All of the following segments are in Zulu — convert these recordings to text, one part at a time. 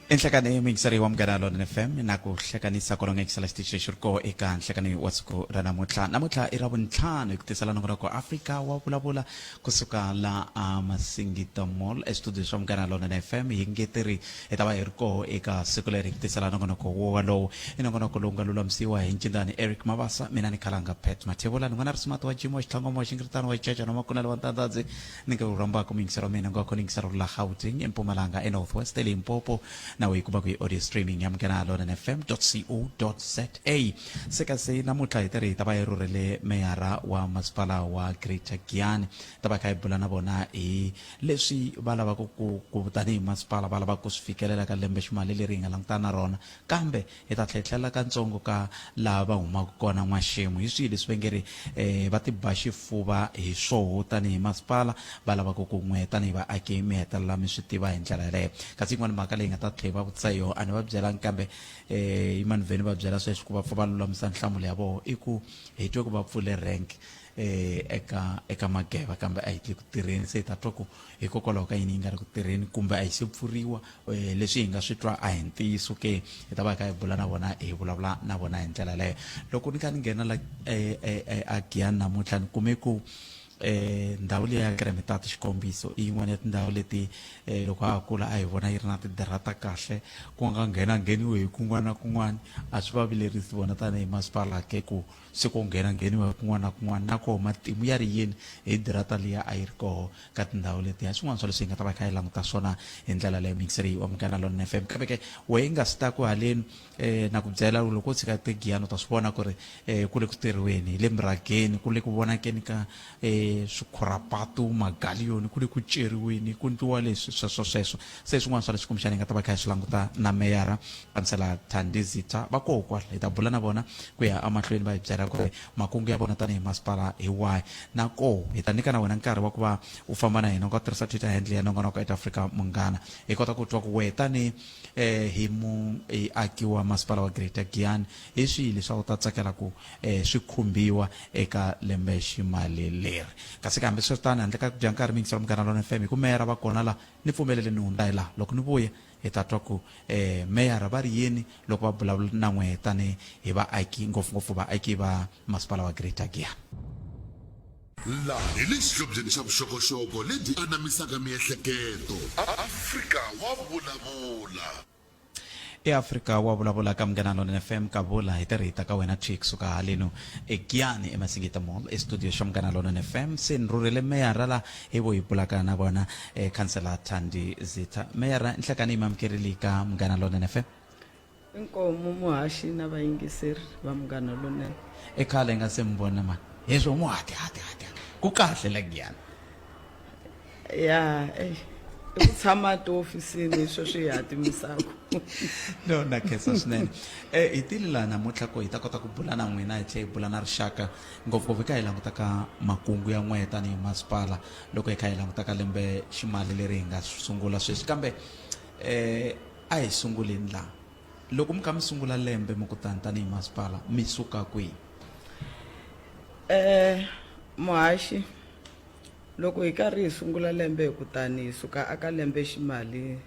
Enhlekane munghana wa munghana lonene FM na ku hlekanisa kolonga excel station shurko eka nhlekane wa siku ra namuntlha i ra vuntlhanu ku tisela nongonoko Afrika wa vulavula kusuka la Masingita Mall studio swa munghana lonene FM hi ngeteri etava hi ri koho eka siku leri ku tisela nongonoko wolowo i nongonoko lowu nga lulamisiwa hi ncindani Eric Mavasa mina ni Khalanga Pat Mathebula ni n'wana risumati wa jimo xitlhangomo xingiritano wa icaca na makunele wa ntandadzi ni nga rhambaka munghana wa mina ngoko ningisaro la Gauteng eMpumalanga eNorthwest eLimpopo na kuba ku audio streaming ya munghana lonene fm.co.za sekase namuntlha hi tirhi tava hi rhurhele Meyara wa masipala wa Greater Giyani tava kha hi bula na vona hi leswi va lavaka ku tanihi masipala va lavaka ku swi fikelela ka lembe ximali leri hi nga langutana na rona kambe hi ta tlhetlhela katsongo ka laha va humaka kona n'waxemu hi swihi leswi va nge ri va tiba xifuva hi swoho tanihi masipala va lavaka ku n'we tanihi vaaki mi hetelela mi swi tiva hi ndlela yaleyo kasi yin'wana mhaka leyi nga ta tlhela va vutisa yo ani va byela kambe imani vheni va byela sweswi ku va pfa va lulamisa nhlamulo ya vona i ku hi twe ku va pfule rank eka mageva kambe a hi tli ku tirheni se hi ta twa ku hikokwalaho ka yini yi nga ri ku tirheni kumbe a hi se pfuriwa leswi hi nga swi twa a hi ntiyiso ke hi ta va hi kha hi bula na vona hi vulavula na vona hi ndlela leyo loko ni kha ni nghena la a Giyani namuntlha ni kume ku ndhawu leyi ya Kremetata xikombiso i yin'wana ya tindhawu leti loko a kula a hi vona yi ri na tidarata kahle ku nga ngheniwe hi kun'wana na kun'wana a swi va vilerisi vona tanihi masipala ke ku se ku ngheniwe kun'wana na kun'wana na koho matimu ya ri yini hi dirata liya a yi ri koho ka tindhawu letiya swin'wana swa leswi hi nga ta va kha hi languta swona hi ndlela leyo munghana wa munghana lonene FM kambe ke we hi nga swi ta ku haleni na ku byela loko u tshika te Giyani u ta swi vona ku ri ku le ku tirhiweni hi le mirhageni ku le ku vonakeni ka swikhurapatu magaliyoni ku le ku ceriweni ku ndliwa leswi sweswo se swin'wana swa leswi kumbexana hi nga ta va kha hi swi languta na Meyara kansela Thandi Zitha va koho kwala hi ta bula na vona ku ya emahlweni va hi byela ku ri makungu ya vona tanihi masipala hi wahi na koho hi ta nyika na wena nkarhi wa ku va u famba na hina u nga tirhisa Twitter handle ya nongonoko at Afrika munghana hi kota ku twa ku we tanihi hi muaki wa masipala wa Greater Giyani hi swihi leswi u ta tsakela ku swi khumbiwa eka lembe ximali leri kasi kambe swi tani handle ka ku dya nkarhi munghana wa munghana lonene FM ku Meyara va kona la ni pfumelele ni hundza hi laha loko ni vuya hi ta twa ku Meyara va ri yini loko va vulavula na n'we tani hi vaaki ngopfungopfu vaaki va masipala wa Greater Giyani laha hi le xihlobyeni xa vuxokoxoko lebyi anamisaka miehleketo Afrika wa vulavula eAfrika wa vulavula ka munghana lonene FM ka vula hi tirhi ta ka wena Chick suka haleno eGiyani eMasingita Mall studio xa munghana lonene FM se ni rhurhele Meyara la hi vo hi bulaka na vona kansela Thandi Zitha Meyara nhlekani yi mamukerile ka munghana lonene FM inkomo muhashi na vayingiseri va munghana lonene khale nga se mbona mani hezwo muhati ku kahle la Giyani ya ku tshama tiofisini swo swi hatimisaka no na khensa swinene hi tile laha namuntlha ko hi ta kota ku bula na n'wina hi tlhela hi bula na rixaka ngopfungopfu hi kha hi languta ka makungu ya n'we tanihi masipala loko hi kha hi languta ka lembe ximali leri hi nga sungula sweswi kambe a hi sunguleni laha loko mi kha mi sungula lembe mi kutani tanihi masipala mi suka kwihi muhashi loko hi karhi hi sungula lembe hi kutani hi suka aka lembe ximali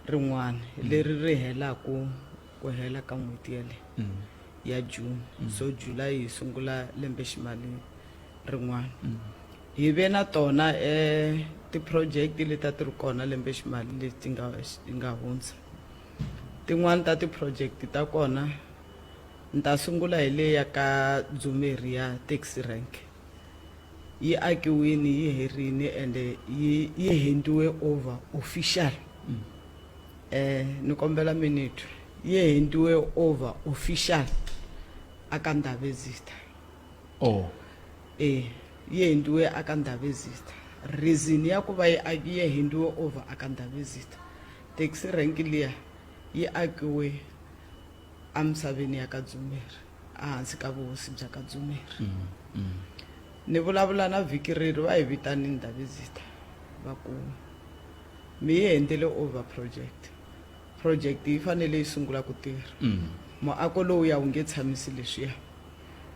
rin'wana leri ri helaku ku hela ka n'hweti yale ya June so July hi sungula lembe ximali rin'wana hi ve na tona ti-project leti ti ri kona lembe ximali leti nga hundza tin'wana ta ti-project ta kona ni ta sungula hi le ya ka Dzumeri ya taxi rank yi akiwini yi herini ende yi hendiwe over official ni kombela minute yi hendiwe over official aka Ndhabe Zitha yi hendiwe aka Ndhabe Zitha reason ya ku va yi hendiwe over aka Ndhabe Zitha taxi rank liya yi akiwe amisaveni ya ka Dzumeri ehansi ka vuhosi bya ka Dzumeri ni vulavula na vhiki reri va hi vitani Ndhabe Zitha va ku mi yi hendele over project yi fanele yi sungula ku tirha muako lowu ya wu nge tshamisi leswiya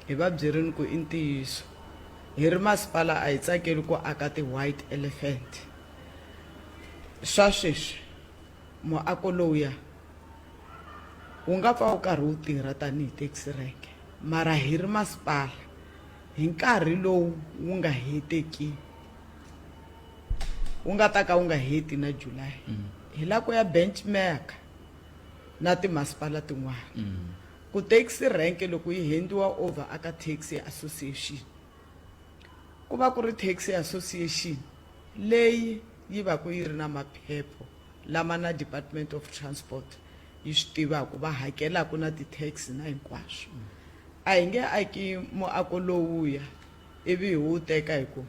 hi va byerini ku i ntiyiso hi ri masipala a hi tsakeli ku aka ti-white elephant swa sweswi muako lowuya wu nga pfa wu karhi wu tirha tanihi taxi rank mara hi ri masipala hi nkarhi lowu wu nga heteki wu nga ta ka wu nga heti na July hi la ku ya benchmark na timasipala tin'wana ku taxi rank loko yi handiwa over aka taxi association ku va ku ri taxi association leyi yi va ku yi ri na maphepho lama na Department of Transport yi swi tivaka va hakelaka na ti-taxi na hinkwaswo a hi nge aki muako lowuya ivi hi wu teka hi ku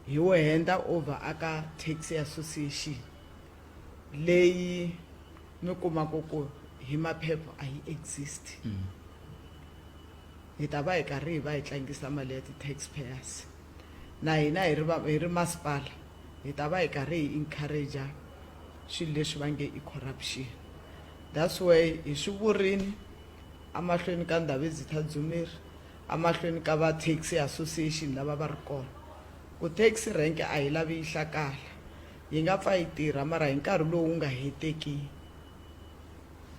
hi wu henda over aka taxi association leyi mi kumaka ku hi maphepho a yi exist hi ta va hi karhi hi va hi tlangisa mali ya ti-taxpayers na hina hi ri masipala hi ta va hi karhi hi encourage swilo leswi va nge i corruption. That's why hi swi vurini amahlweni ka ndhawu Zitha Dzumeri amahlweni ka va taxi association lava va ri kona ku taxi rank a hi lavi yi hlakala yi nga pfa yi tirha mara hi nkarhi lowu nga heteki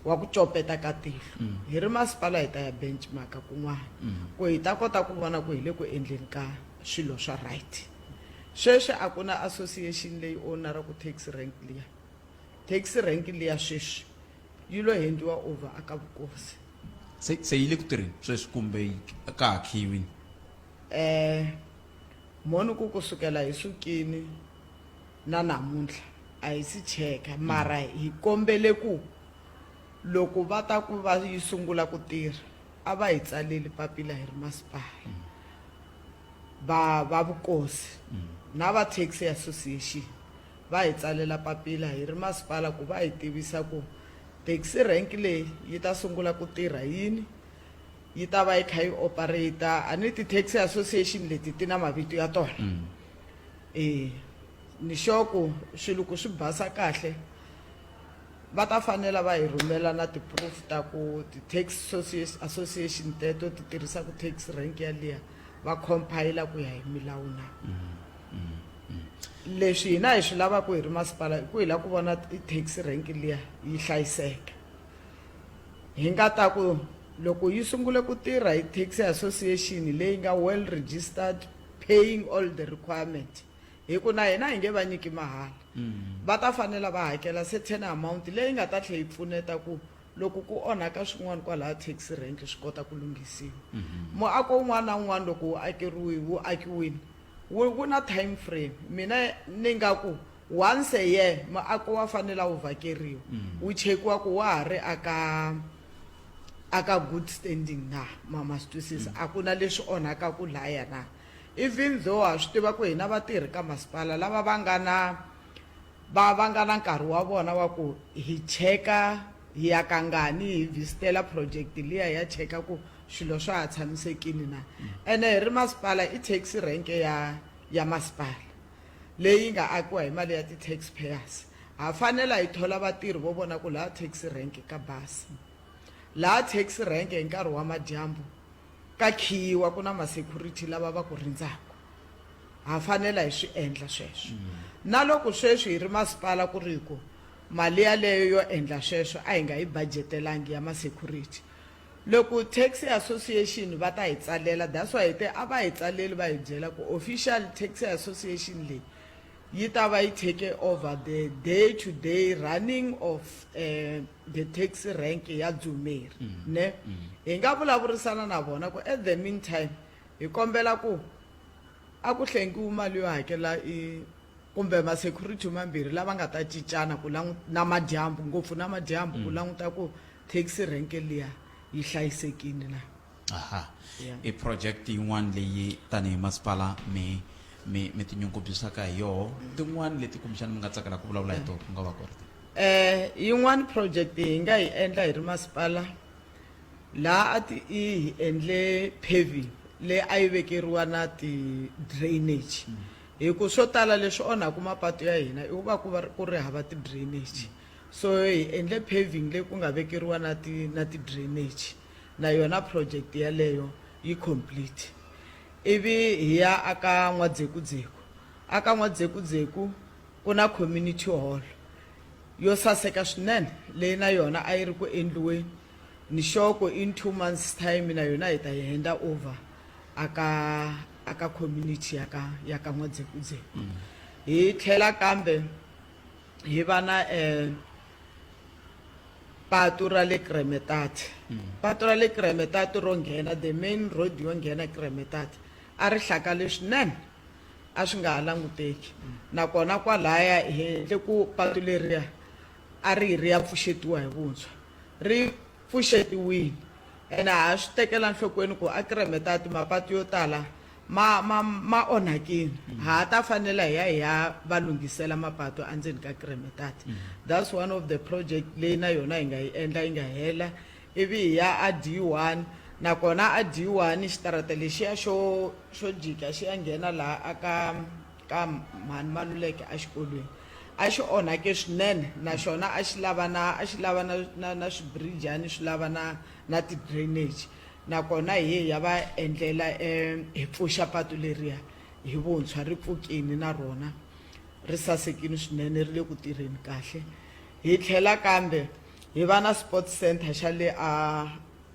wa ku copeta ka tihlo hi ri masipala hi ta ya benchmark kun'wana ku hi ta kota ku vona ku hi le ku endleni ka swilo swa right. Sweswi a ku na association leyi onara ku taxi rank liya sweswi yi lo hendiwa over aka vukosi se yi le ku tirheni sweswi kumbe ka hakhiwini moni ku kusukela hi sukini na namuntlha a hi si cheka mara hi kombele ku loko va ta ku va yi sungula ku tirha a va hi tsaleli papila hi ri masipala va vukosi na va taxi association va hi tsalela papila hi ri masipala ku va hi tivisa ku taxi rank leyi yi ta sungula ku tirha yini yi ta va yi kha yi operate a ni ti-taxi association leti ti na mavito ya tona ni xoko swilo ku swi basa kahle va ta fanela va hi rhumela na ti-proof ta ku ti-taxi association teto ti tirhisa ku taxi rank yaliya va compile ku ya hi milawu na leswi hina hi swi lava ku hi ri masipala ku hi la ku vona taxi rank liya yi hlayiseka hi nga ta ku loko yi sungule ku tirha hi taxi association leyi nga well registered paying all the requirement hi ku na hina hi nge va nyiki mahala va ta fanela va hakela certain amount leyi nga ta tlhe yi pfuneta ku loko ku onhaka swin'wana kwalaha taxi rank swi kota ku lunghisiwa muako wun'wana na wun'wana loko wu akiwini wu na time frame mina ni nga ku once a year muako wa fanela wu vhakeriwa wu chekiwa ku wa ha ri aka good standing na mama sitwisisa a ku na leswi onhaka ku laya na even though ha swi tiva ku hina vatirhi ka masipala lava va nga na nkarhi wa vona wa ku hi cheka hi ya kangani hi visitela project liya ya cheka ku swilo swa ha tshamisekile na ene hi ri masipala i taxi rank ya masipala leyi nga akiwa hi mali ya ti-taxpayers ha fanela hi thola vatirhi vo vona ku laha taxi rank ka basi laha taxi rank hi nkarhi wa madyambu ka khiyiwa ku na ma-security lava va ku rindzaka ha fanela hi swi endla sweswo na loko sweswi hi ri masipala ku ri ku mali yaleyo yo endla sweswo a hi nga yi budgetelangi ya ma-security loko taxi association va ta hi tsalela that's why a va hi tsaleli va hi byela ku official taxi association leyi yi ta va yi take over the day to day running of the taxi rank ya Dzumeri ne hi nga vulavurisana na vona ku at the meantime hi kombela ku a ku hlengiwi mali yo hakela kumbe ma-security mambirhi lava nga ta cincana ku na madyambu ngopfu na madyambu ku languta ku taxi rank liya yi hlayisekile na i project yin'wana leyi tanihi masipala mi tinyungubyisaka hi yoho tin'wana leti kumbexana mi nga tsakela ku vulavula hi tona ku nga va ku ri yin'wana project hi nga yi endla hi ri masipala laha hi endle paving leyi a yi vekeriwa na ti-drainage hi ku swo tala leswi onhaku mapatu ya hina i ku va ku ri hava ti-drainage so hi endle paving leyi ku nga vekeriwa na ti-drainage na yona project yaleyo yi complete ivi hi ya aka N'wadzekuzeku ku na community hall yo saseka swinene leyi na yona a yi ri ku endliweni ni xoko in 2 months time na yona hi ta yi hand over aka community ya ka N'wadzekudzeku hi tlhela kambe hi va na patu ra le Kremetati patu ra le Kremetati ro nghena the main road yo nghena Kremetati a ri hlakale swinene a swi nga ha languteki nakona kwalaya henhle ku patu leriya a ri ya pfuxetiwa hi vuntshwa ri pfuxetiwile ene ha swi tekela nhlokweni ku a Kremetati mapatu yo tala ma onhakile ha ta fanela hi ya va lunghisela mapatu andzeni ka Kremetati that's one of the project leyi na yona hi nga yi endla yi nga hela ivi hi ya a D1 nakona a D1 xitarata lexiya xo jika xi ya nghena laha ka Mhani Maluleke a xikolweni a xi onhake swinene naxona a xi lava na swibrijani swi lava na ti-drainage nakona hi ya va endlela hi pfuxa patu leriya hi vuntshwa ri pfukini na rona ri sasekini swinene ri le ku tirheni kahle hi tlhela kambe hi va na sports center xa le a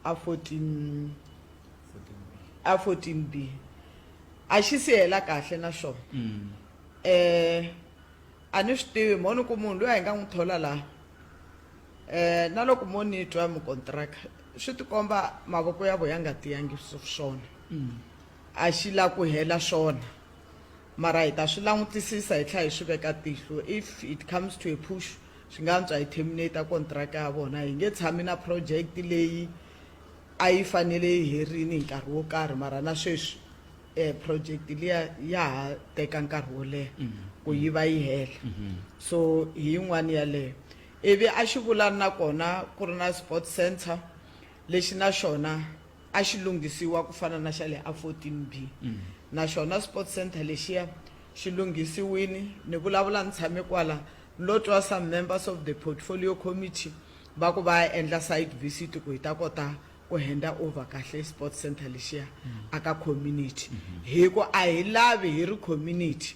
14B a xi si hela kahle na xona a ni swi tivi moni ku munhu loyi a hi nga n'wi thola laha na loko mo ni twa mukontraka swi tikomba mavoko ya vo ya nga tiyangi swona a xi la ku hela swona mara hi ta swi langutisisa hi tlhela hi swi veka tihlo if it comes to a push swi nga antswa hi terminate kontraka ya vona hi nge tshami na project leyi a yi fanele yi herini hi nkarhi wo karhi mara na sweswi project liya ya ha teka nkarhi wo leha ku yi va yi hela so hi yin'wana yaleyo ivi a xi vula na kona ku ri na sports center lexi na xona a xi lunghisiwa ku fana na xa le a 14B na xona sports center lexiya xi lunghisiwini ni vulavula ni tshame kwala lo twa some members of the portfolio committee va ku va endla site visit ku hi ta kota ku hand over kahle sports center lexiya aka community hi ku a hi lavi hi ri community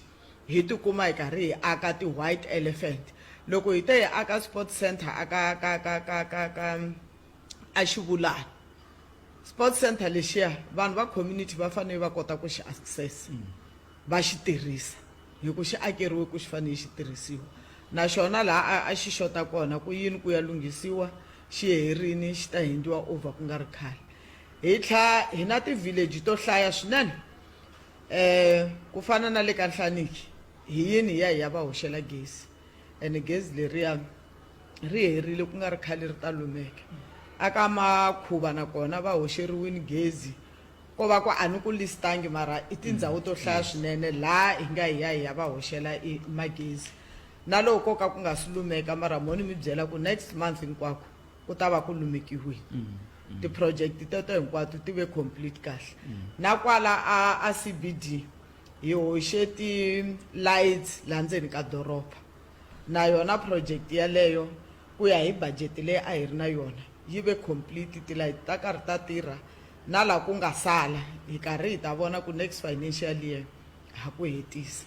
hi tikuma hi karhi hi aka ti-white elephant loko hi te hi aka sports center aka a Xivulani sports center lexiya vanhu va community va fanele va kota ku xi access va xi tirhisa hi ku xi akeriwe ku xi fanele xi tirhisiwa naxona laha a xi xota kona ku yini ku ya lunghisiwa xi herini xi ta hendiwa over ku nga ri khale hi tlha hi na ti-village to hlaya swinene ku fana na le ka Nhlaniki hi yini hi ya va hoxela gezi ene gezi leriya ri herile ku nga ri khale ri ta lumeka aka Makhuva nakona va hoxeriwini gezi ko va ku a ni ku listangi mara i tindhawu to hlaya swinene laha hi nga hi ya va hoxela magezi na loko ka ku nga si lumeka mara moni mi byela ku next month hinkwako ku ta va ku lumekiwile ti-project teto hinkwato ti ve complete kahle na kwala a CBD hi hoxe ti-lights laha ndzeni ka doroba na yona project yaleyo ku ya hi budget leyi a hi ri na yona yi ve complete ti-light ta karhi ta tirha na laha ku nga sala hi karhi hi ta vona ku next financial year ha ku hetisa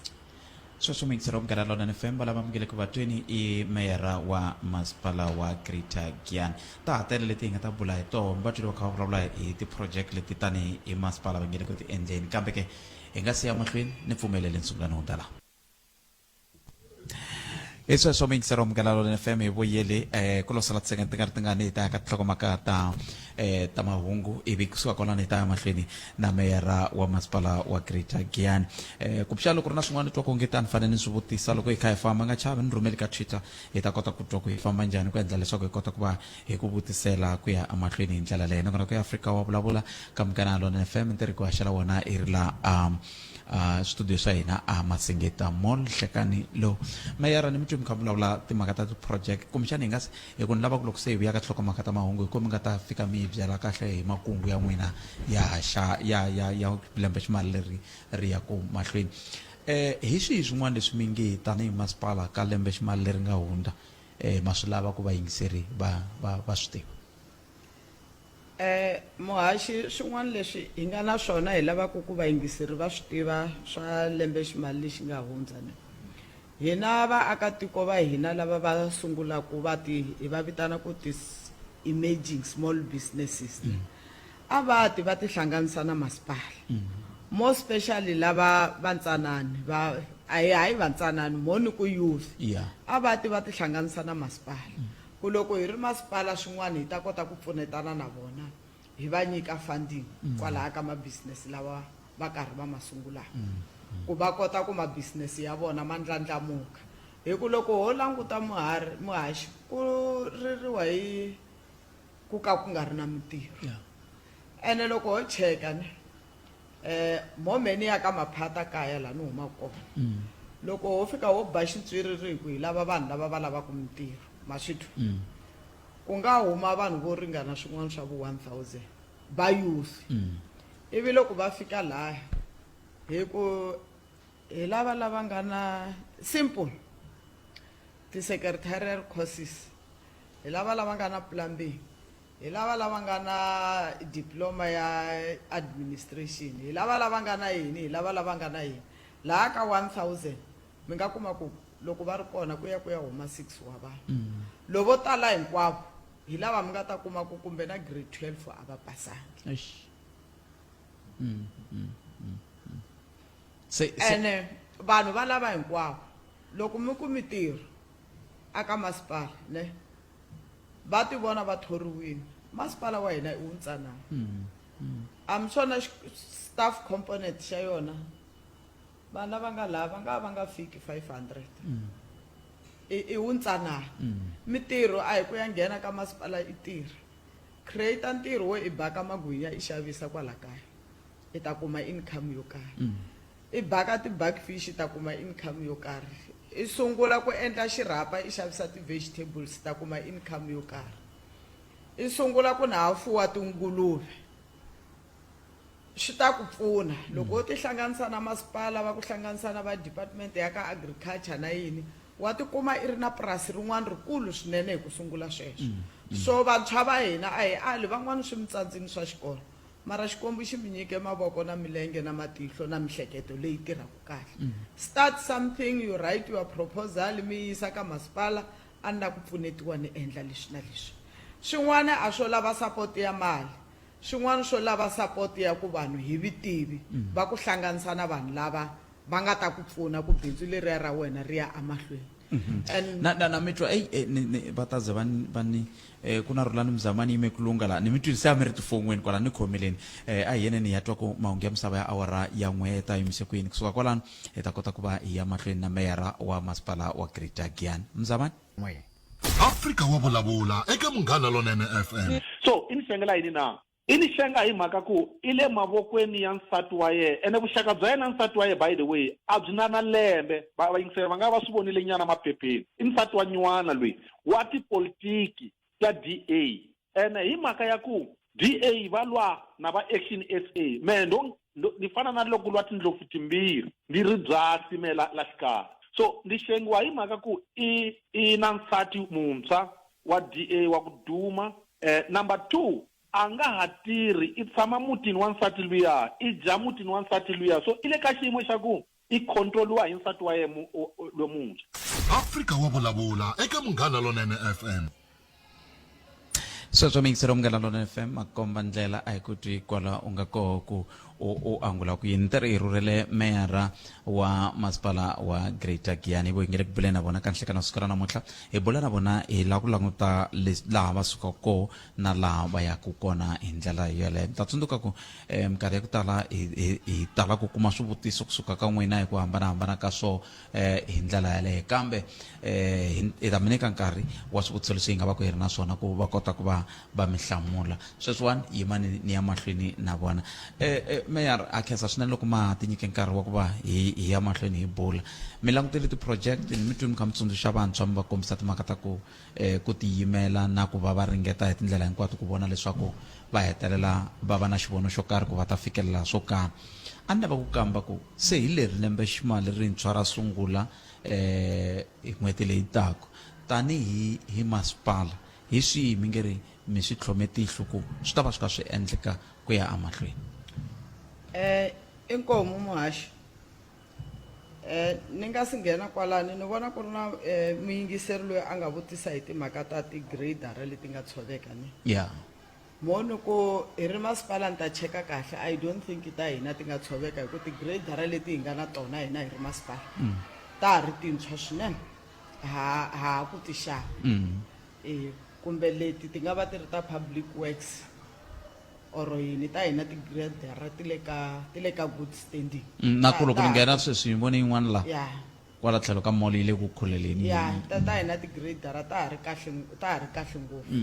sweswo munghana wa lonene FM va lava amukele ku vatweni i Meyara wa masipala wa Greater Giyani ta ha tele leti hi nga ta bula hi toho mi vatwile va kha va vulavula hi ti-project leti tani hi masipala va ngele ku ti endleni kambe ke hi nga siya mahlweni ni pfumelele nsungulano wo tala eso so munghana wa lonene FM hi vuyele ku lo sala tingani ta ka tlhokomaka ta mahungu ivi kusuka kona ni ta mahlweni na Meyara wa masipala wa Greater Giyani ku pxa loko ri na swin'wana twa ku ngetani fanele ni swi vutisa loko hi kha hi famba nga chavi ni rhumeli ka Twitter hi ta kota ku twa ku hi famba njhani ku endla leswaku hi kota ku va hi ku vutisela ku ya amahlweni hi ndlela leyi nakona ku ya Afrika wa vulavula ka munghana wa lonene FM ntirhi ku haxela wona i ri la studio swa hina a Masingeta Mall Nhlekani lo Meyara ni mi twi mi kha vulavula timhaka ta ti-project kumbexani hi nga hi ku ni lava ku loko se hi vuya ka nhlokomhaka ta mahungu hi ku mi nga ta fika mi hi byela kahle hi makungu ya n'wina ya lembe ximali leri ri ya ku mahlweni hi swihi swin'wana leswi mi nge tanihi masipala ka lembe ximali leri nga hundza ma swi lava ku vayingiseri va swi tiva muhaxi swin'wana leswi hi nga na swona hi lavaka ku vayingiseri va swi tiva swa lembe ximali lexi nga hundza hina vaakatiko va hina lava va sungulaku hi va vitana ku emerging small businesses a va ti hlanganisa na masipala more especially lava vantsanani hayi vantsanani moni ku youth a va ti hlanganisa na masipala ku loko hi ri masipala swin'wana hi ta kota ku pfunetana na vona hi va nyika funding kwalaha ka mabusiness lawa va karhi va masungula ku va kota ku mabusiness ya vona ma ndlandlamuka hi ku loko ho languta muhaxi ku ririwa hi ku ka ku nga ri na mitirho ene loko ho cheka ne momeni ya ka maphata kaya la ni huma kona loko ho fika ho ba xitswiriri ku hi lava vanhu lava va lavaka mitirho maswithu ku nga huma vanhu vo ringana swin'wana swa vo 1000 va youth ivi loko va fika laha hi ku hi lava nga na simple ti-secretarial courses hi lava nga na plumbing hi lava nga na diploma ya administration hi lava nga na yini hi lava nga na yini laha ka 1000 mi nga kuma ku loko va ri kona ku ya huma 6 wa vanhu lovo tala hinkwavo hi lava mi nga ta kuma ku kumbe na grade 12 a va pasangi ene vanhu va lava hinkwavo loko mi ku mitirho aka masipala ne va ti vona va thoriwini masipala wa hina i wu ntsanana swona staff component xa yona vanhu lava nga lava va nga fiki 500 i wu ntsanana mitirho a hi ku ya nghena ka masipala i tirha create ntirho wo i baka magwinya i xavisa kwala kaya i ta kuma income yo karhi i baka ti-backfish i ta kuma income yo karhi i sungula ku endla xirhapa i xavisa ti-vegetables ta kuma income yo karhi i sungula ku na hafuwa tinguluve swi ta ku pfuna loko u tihlanganisa na masipala va ku hlanganisa na va department ya ka agriculture na yini wa tikuma i ri na purasi rin'wana rikulu swinene hi ku sungula sweswo so vantshwa va hina a hi ali van'wana swi mitsandzini swa xikolo mara xikwembu xi mi nyike mavoko na milenge na matihlo na mihleketo leyi tirhaka kahle start something, you write your proposal mi yisa ka masipala a na ku pfunetiwa ni endla leswi na leswi swin'wana a swo lava support ya mali swin'wana swo lava support ya ku vanhu hi vitivi va ku hlanganisa na vanhu lava va nga ta ku pfuna ku bindzu leriya ra wena ri ya amahlweni na mitwa vataze vani ku na rulani mzamani yime kulunga la ni mitwisa ya miri tifongweni kwala ni khomeleni a hi yeneni ya twa ku mahungu ya misava ya awara ya n'we ta yimise kwini kusuka kwalano hi ta kota ku va hi ya mahlweni na meyara wa masipala wa Greater Giyani mzamani Afrika wa vulavula eka munghana lonene FM. So ini xengela yini na ini xenga hi mhaka ku ile mavokweni ya nsati wa ye ene vuxaka bya yena nsati wa ye by the way a byi na lembe vayingiseri va nga va swi vonile nyana maphepheni i nsati wa nywana loyi wa tipolitiki ta DA ene hi mhaka ya ku DA va lwa na va Action SA me ni fana na loko lwa tindlopfu timbirhi ndi ri byasi me la xikarhi so ndi xengiwa hi mhaka ku i na nsati muntshwa wa DA wa ku duma number 2 a nga ha tirhi i tshama mutini wa nsati luya i dya mutini wa nsati luya so i le ka xiyimo xa ku i controliwa hi nsati wa yena lomuntshwa Afrika wa vulavula eka munghana lonene FM. sweswo mingisero munghana lonene FM makomba ndlela a hi ku twi kwala u nga koho ku u angula ku yini tirhi hi rhurhele meyara wa masipala wa Greater Giyani vo hi nge le ku buleni na vona ka nhlekana siku ra namuntlha hi bula na vona hi lava ku languta laha va sukaka kona na laha va yaka kona hi ndlela yeleyo mi ta tsundzuka ku minkarhi ya ku tala hi tala ku kuma swivutiso kusuka ka n'wina hi ku hambanahambana ka swo hi ndlela yeleyo kambe hi ta mi nyika nkarhi wa swivutiso leswi hi nga va ku hi ri na swona ku va kota ku va mi hlamula sweswiwani yimani ni ya mahlweni na vona Meyara a khensa swinene loko ma tinyike nkarhi wa ku va hi ya mahlweni hi bula mi langutele ti-project ni mi twi mi kha mi tsundzuxa vantshwa mi va kombisa timhaka ta ku tiyimela na ku va va ringeta hi tindlela hinkwato ku vona leswaku va hetelela va va na xivono xo karhi ku va ta fikelela swo karhi a ni lava ku kamba ku se hi leri lembe ximali rintshwa ra sungula hi n'hweti leyi taka tanihi hi masipala hi swihi mi nge ri mi swi tlhome tihlo ku swi ta va swi ka swi endleka ku ya emahlweni inkomo muhaxi ni nga si nghena kwalani ni vona ku ri na muyingiseri loyi a nga vutisa hi timhaka ta ti-gradara leti nga tshoveka ni yeah moni ku hi ri masipala ni ta cheka kahle I don't think ta hina ti nga tshoveka hi ku ti-gradara leti hi nga na tona hina hi ri masipala ta ha ri tintshwa swinene ha ku ti xava kumbe leti ti nga va ti ri ta public works or yini ta hina ti-gradara ti le ka good standing na ku loko ni nghena sweswi voni yin'wana la ya kwala tlhelo ka mall yi le ku khuleleni ya ta hina ti-gradara ta ha ri kahle ngopfu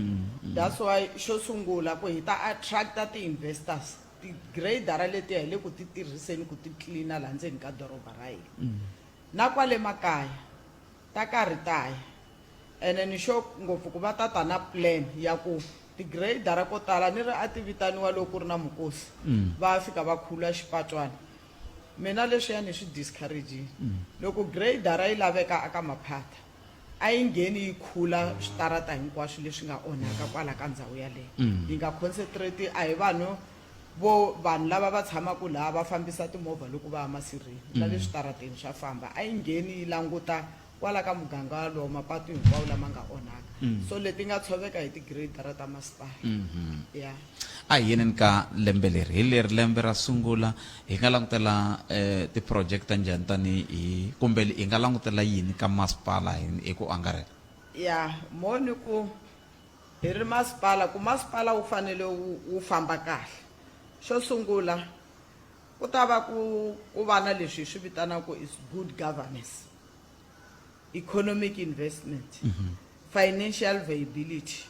that's why xo sungula ku hi ta attracta ti-investors ti-gradara letiya hi le ku ti tirhiseni ku ti cleana laha ndzeni ka doroba ra hina na kwale makaya ta karhi ta ya ene ni xo ngopfu ku va tata na plan ya ku ti-gradara ko tala ni ri a ti vitaniwa loko ku ri na mukosi va fika va khulula xipatwana mina leswiya ni swi discouragini loko gradara yi laveka aka maphata a yi ngheni yi khula switarata hinkwaswo leswi nga onhaka kwala ka ndhawu yaleyo yi nga concentrate a hi vanhu lava va tshamaka laha va fambisa timovha loko va ya masirheni na le switarateni swa famba a yi ngheni yi languta kwala ka muganga walowo mapatu hinkwawo lama nga onhaka so leti nga tshoveka hi ti-gradara ta masipala ya a hi yeneni ka lembe leri hi leri lembe ra sungula hi nga langutela ti-project ta njhani tanihi kumbe hi nga langutela yini ka masipala hi ku angarhela ya moni ku hi ri masipala ku masipala wu fanele wu famba kahle xo sungula ku ta va ku va na leswi hi swi vitanaka is good governance economic investment financial viability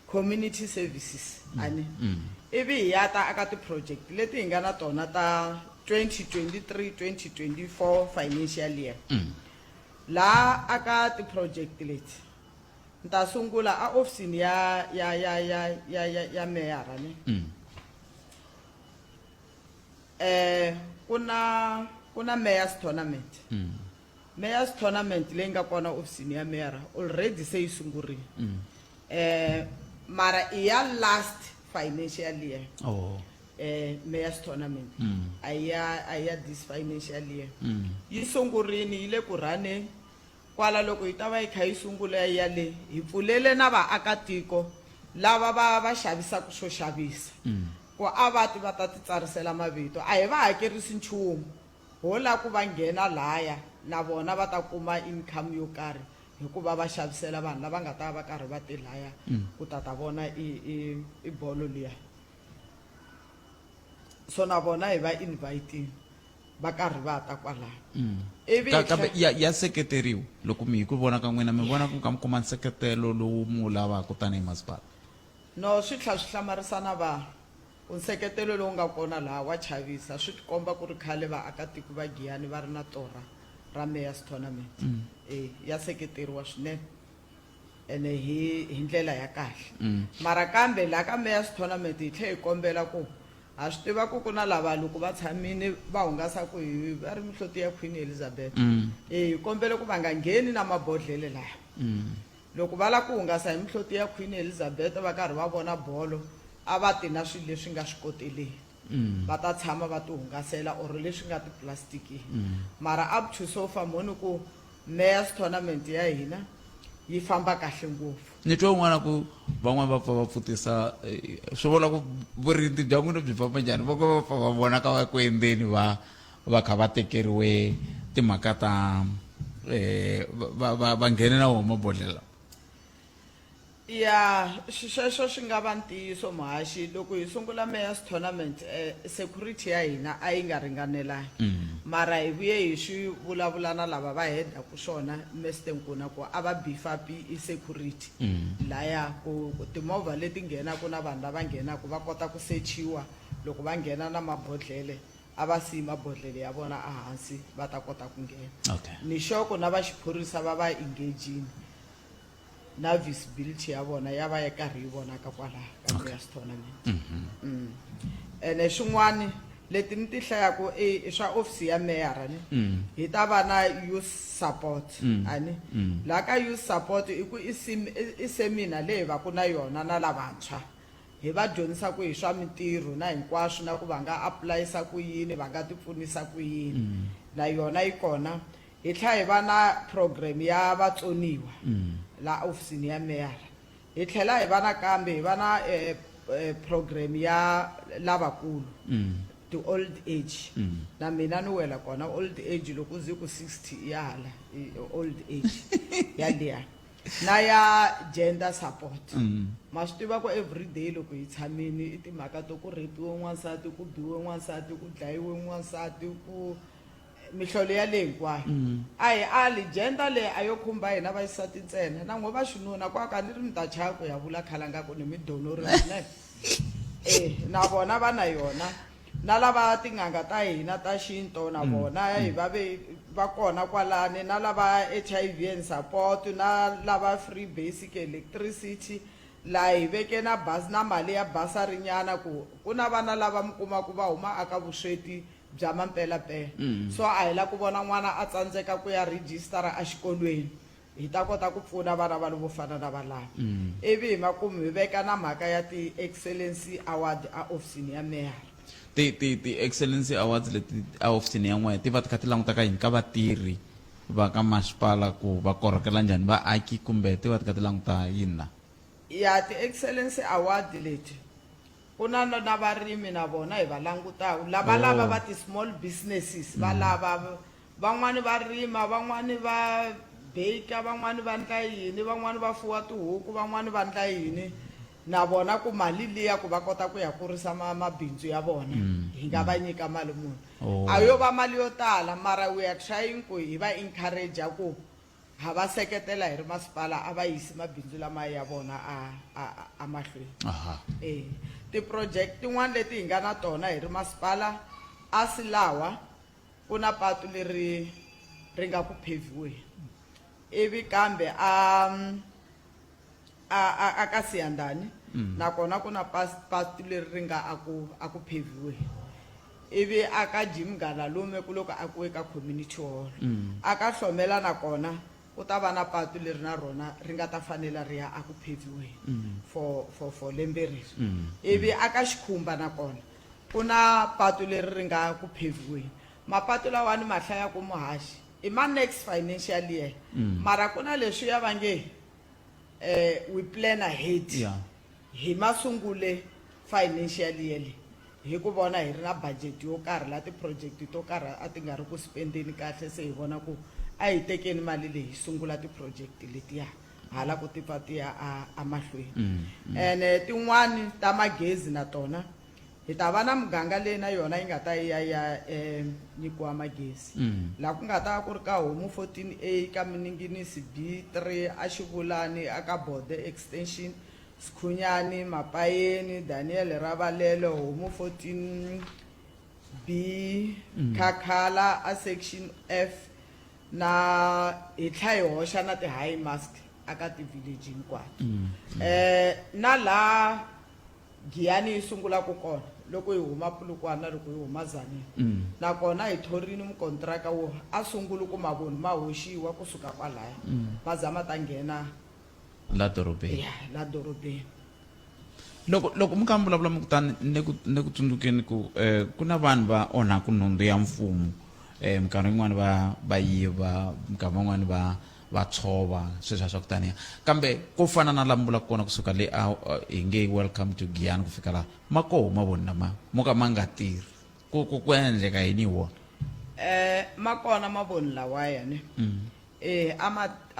community services ani ivi hi yata aka ti-project leti hi nga na tona ta 2023-2024 financial year laha aka ti-project leti ni ta sungula a ofisini ya meyara ni kuna mayors tournament mayors tournament leyi nga kona ofisini ya meyara already se yi sungurile mara i ya last financial year mayors tournament a ya this financial year yi sungurini yi le ku rhaneni kwala loko hi ta va yi kha yi sungula ya le hi pfulele na vaakatiko lava va xavisaka swo xavisa ku a va ta ti tsarisela mavito a hi va hakerisi nchumu ho la ku va nghena laya na vona va ta kuma income yo karhi hikuva va xavisela vanhu lava nga ta va karhi va te laya ku ta vona i bolo liya so na vona hi va inviting va karhi va ta kwalaya kambe ya seketeriwa loko mi hi ku vona ka n'wina mi vona ku ka mi kuma nseketelo lowu mu lavaka tanihi masipala no swi tlhela swi hlamarisa na vanhu nseketelo lowu nga kona laha wa chavisa swi komba ku ri khale vaakatiko va Giyani va ri na tora ra mayors tournament ya seketeriwa swinene ene hi ndlela ya kahle mara kambe laha ka mayors tournament hi tlhe hi kombela ku ha swi tiva ku na lava loko va tshamile va hungasaka hi va ri mihloti ya Queen Elizabeth hi kombela ku va nga ngheni na mabodhlele laya loko va lava ku hungasa hi mihloti ya Queen Elizabeth va karhi va vona bolo a va ti na swilo leswi nga swi koteleni va ta tshama va ti hungasela or leswi nga tiplastiki mara up to so far moni ku mayors tournament ya hina yi famba kahle ngopfu ni twa un'wana ku van'wana va pfa va pfutisa swi vula ku vurindzi bya n'wina byi famba njhani va va pfa va vona ka va ku endeni va kha va tekeriwe timhaka ta va nghene na wona mabodhlela ya sweswo swi nga va ntiyiso muhaxi loko hi sungula mayors tournament security ya hina a yi nga ringanelangi mara hi vuye hi swi vulavula na lava va hedaku swona mestenkuna ku a va bifapi i security laya ku timovha leti nghenaku na vanhu lava nghenaku va kota ku sechiwa loko va nghena na mabodhlele a va siyi mabodhlele ya vona ehansi va ta kota ku nghena ni xoko na va xiphorisa va va engagini na visibility ya vona ya va ya karhi yi vonaka kwalaha ka mayors tournament ene swin'wana leti ni ti hlayaku i swa ofisi ya meyara ni hi ta va na youth support ani laha ka youth support i ku i seminar leyi va ku na yona na lavantshwa hi va dyondzisa ku hi swa mintirho na hinkwaswo na ku va nga aplayisa ku yini va nga tipfunisa ku yini na yona yi kona hi tlhela hi va na program ya vatsoniwa la ofisini ya meyara hi tlhela hi va na kambe hi va na program ya lavakulu the old age na mina ni wela kona old age loko zi ku 60 ya hala old age ya liya na ya gender support ma swi tiva ku everyday loko hi tshamini i timhaka to ku repiwe n'wansati ku biwe n'wansati ku dlayiwe n'wansati ku mihlolo ya le hinkwayo a hi ali gender leyi a yo khumba hina vaxisati ntsena na n'we va xinuna kwaka ni ri mi ta chaya ku ya vula Khalanga ku ni mi donori na vona va na yona na lava tin'anga ta hina ta xinto na vona hi va kona kwalani na lava HIV and support na lava free basic electricity la hi veke na basi na mali ya basari nyana ku na vana lava mi kuma ku va huma aka vusweti bya mampelapela so a hi la ku vona n'wana a tsandzeka ku ya register a xikolweni hi ta kota ku pfuna vana va vo fana na valava ivi hi makumu hi veka na mhaka ya ti-excellency award a ofisini ya meyara ti excellency awards leti a ofisini ya n'wina ti va ti kha ti langutaka yini ka vatirhi va ka masipala ku va korhokela njhani vaaki kumbe ti va ti kha ti languta yini na ya ti-excellency award leti ku na varimi na vona hi va langutaka lava va ti-small businesses va lava van'wani va rima van'wani va bake van'wani va ndla yini van'wani va fuwa tihuku van'wani va ndla yini na vona ku mali liya ku va kota ku ya kurisa mabindzu ya vona hi nga va nyika mali muni a yo va mali yo tala mara we are trying ku hi va encourage ku ha va seketela hi ri masipala a va yisi mabindzu lama ya vona a mahlweni ti-project tin'wana leti hi nga na tona hi ri masipala a Silawa ku na patu leri ri nga ku pheviweni ivi kambe a ka Siyandani nakona ku na patu leri ri nga aku pheviweni ivi aka Jimgana lume ku loko akiwe ka community hall aka Hlomela nakona ku ta va na patu leri na rona ri nga ta fanela ri ya aku pheviweni for lembe leri ivi aka Xikhumba nakona ku na patu leri ri nga ku pheviweni mapatu lawani mahlaya ku muhaxi i ma next financial year mara ku na leswi ya vange we plan ahead hi masungule financial year hi ku vona hi ri na budget yo karhi la ti-project to karhi a ti nga ri ku spendeni kahle se hi vona ku a hi tekeni mali leyi hi sungula ti-project letiya hala ku ti pfa ti ya a mahlweni ene tin'wani ta magezi na tona hi ta va na muganga leyi na yona yi nga ta ya nyikiwa magezi laha ku nga ta ku ri ka homu 14A ka Mininginisi B3 a Xivulani aka Bode extension Skhunyani Mapayeni Daniel Ravalelo homu 14B Kakhala a section F na hi tlha hi hoxa na ti-high mask aka ti-village hinkwato na la Giyani yi sungula ku kona loko hi huma Pulukwana loko hi huma Tzaneen nakona hi thorini mukontraka wo a sungula ku mavoni ma hoxiwa kusuka kwalaya mazama ta nghena la dorobeni la dorobeni loko mi kha mi vulavula mi kutani ne ku tsundzukeni ku ku na vanhu va onhaka nhundzu ya mfumo minkarhi yin'wani va yiva minkarhi van'wani va tshova sweswiya swa ku taniya kambe ko fana na laha mi vulaka kona kusuka le hi nge welcome to Giyani ku fika laha ma koho mavoni lama mo ka ma nga tirhi ku endleka yini hi wona ma kona mavoni lawaya ne a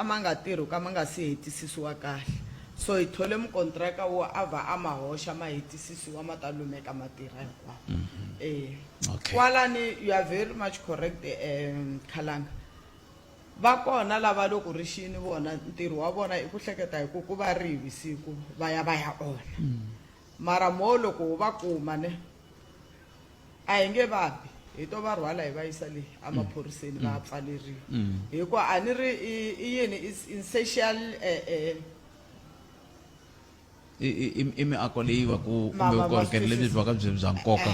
ma nga tirhi ka ma nga si hetisisiwa kahle so hi thole mukontraka wo a va a ma hoxa ma hetisisiwa ma ta lumeka ma tirha hinkwawo kwalani you are very much correct Khalanga va kona lava loko ri xini vona ntirho wa vona i ku hleketa hi ku va ri hi visiku va ya ona mara mo loko va kuma ne a hi nge vabi hi to va rhwala hi va yisa le emaphoriseni va pfaleriwa hikuva a ni ri i yini essential i miako leyi va ku kumbe vukorhokeri lebyi byi va ka byi bya nkoka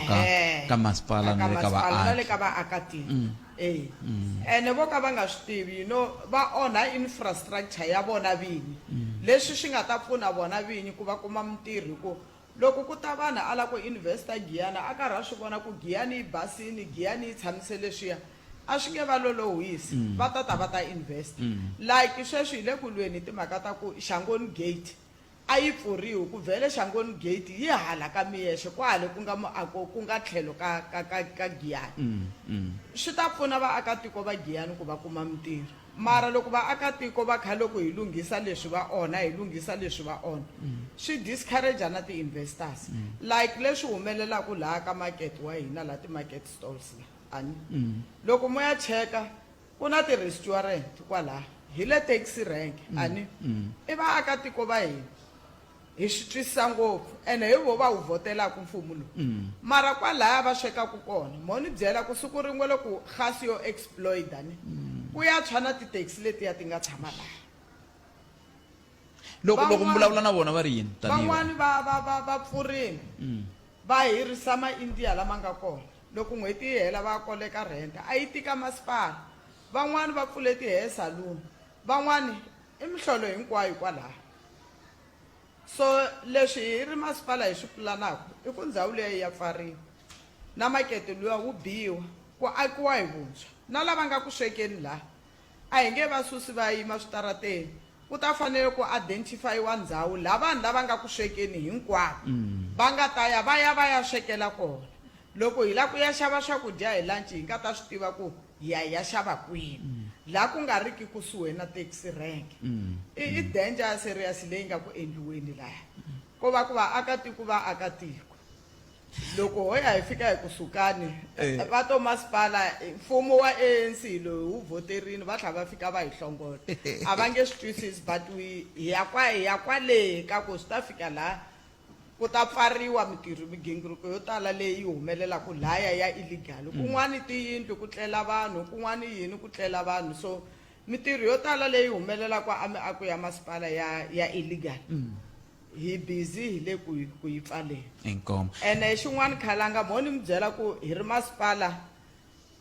ka masipala na le ka vaakatiko ene vo ka va nga swi tivi va onha infrastructure ya vona vinyi leswi swi nga ta pfuna vona vinyi ku va kuma mintirho ku loko ku ta vanhu ala ku investa Giyani a karhi a swi vona ku Giyani yi basini Giyani yi tshamise leswiya a swi nge va lolohisi va ta invest like sweswi hi le ku lweni hi timhaka ta ku Shangoni gate a yi pfuriwi ku vhele Shangoni gate yi hala ka miyexe kwale ku nga muako ku nga tlhelo ka Giyani swi ta pfuna vaakatiko va Giyani ku va kuma mintirho mara loko vaakatiko va kha loko hi lunghisa leswi va onha swi discourage na ti-investors like leswi humelelaka laha ka market wa hina laha ti-market stalls ani loko mo ya cheka ku na ti-restaurant kwalaha hi le taxi rank ani i vaakatiko va hina hi swi twisisa ngopfu ene hi vo va wu votelaka mfumo lowu mara kwalaya va swekaka kona mo ni byela ku siku rin'we loko gasi yo exploit ani ku ya tshwana ti-taxi letiya ti nga tshama laha loko vulavula na vona va ri yini van'wani va pfurini va hirisa ma-india lama nga kona loko n'hweti yi hela va koleka renta a yi tika masipala van'wani va pfule ti-hair saloon van'wani i mihlolo hinkwayo kwalaha so leswi hi ri masipala hi swi pulanaka i ku ndhawu leyi ya pfariwa na makete luya wu biwa ku akiwa hi vuntshwa na lava nga ku swekeni laha a hi nge va susi va yima switarateni ku ta fanele ku identifyiwa ndhawu laha vanhu lava nga ku swekeni hinkwavo va nga ta ya va ya swekela kona loko hi la ku ya xava swakudya hi lunch hi nga ta swi tiva ku hi ya xava kwini laha ku nga riki kusuhi na taxi rank i danger serious leyi nga ku endliweni laya ko va ku vaakatiko loko ho ya hi fika hi kusukani va to masipala mfumo wa ANC loyi wu voterini va tlhela va fika va hi hlongola a va nge swi twisisi but hi ya kwale ka ku swi ta fika laha ku ta pfariwa migingiriko yo tala leyi humelelaka laya ya illegal kun'wani tiyindlu ku tlela vanhu kun'wani yini ku tlela vanhu so mitirho yo tala leyi humelelaka amiako ya masipala ya illegal hi busy hi le ku yi pfaleni ene xin'wana Khalanga mo ni mi byela ku hi ri masipala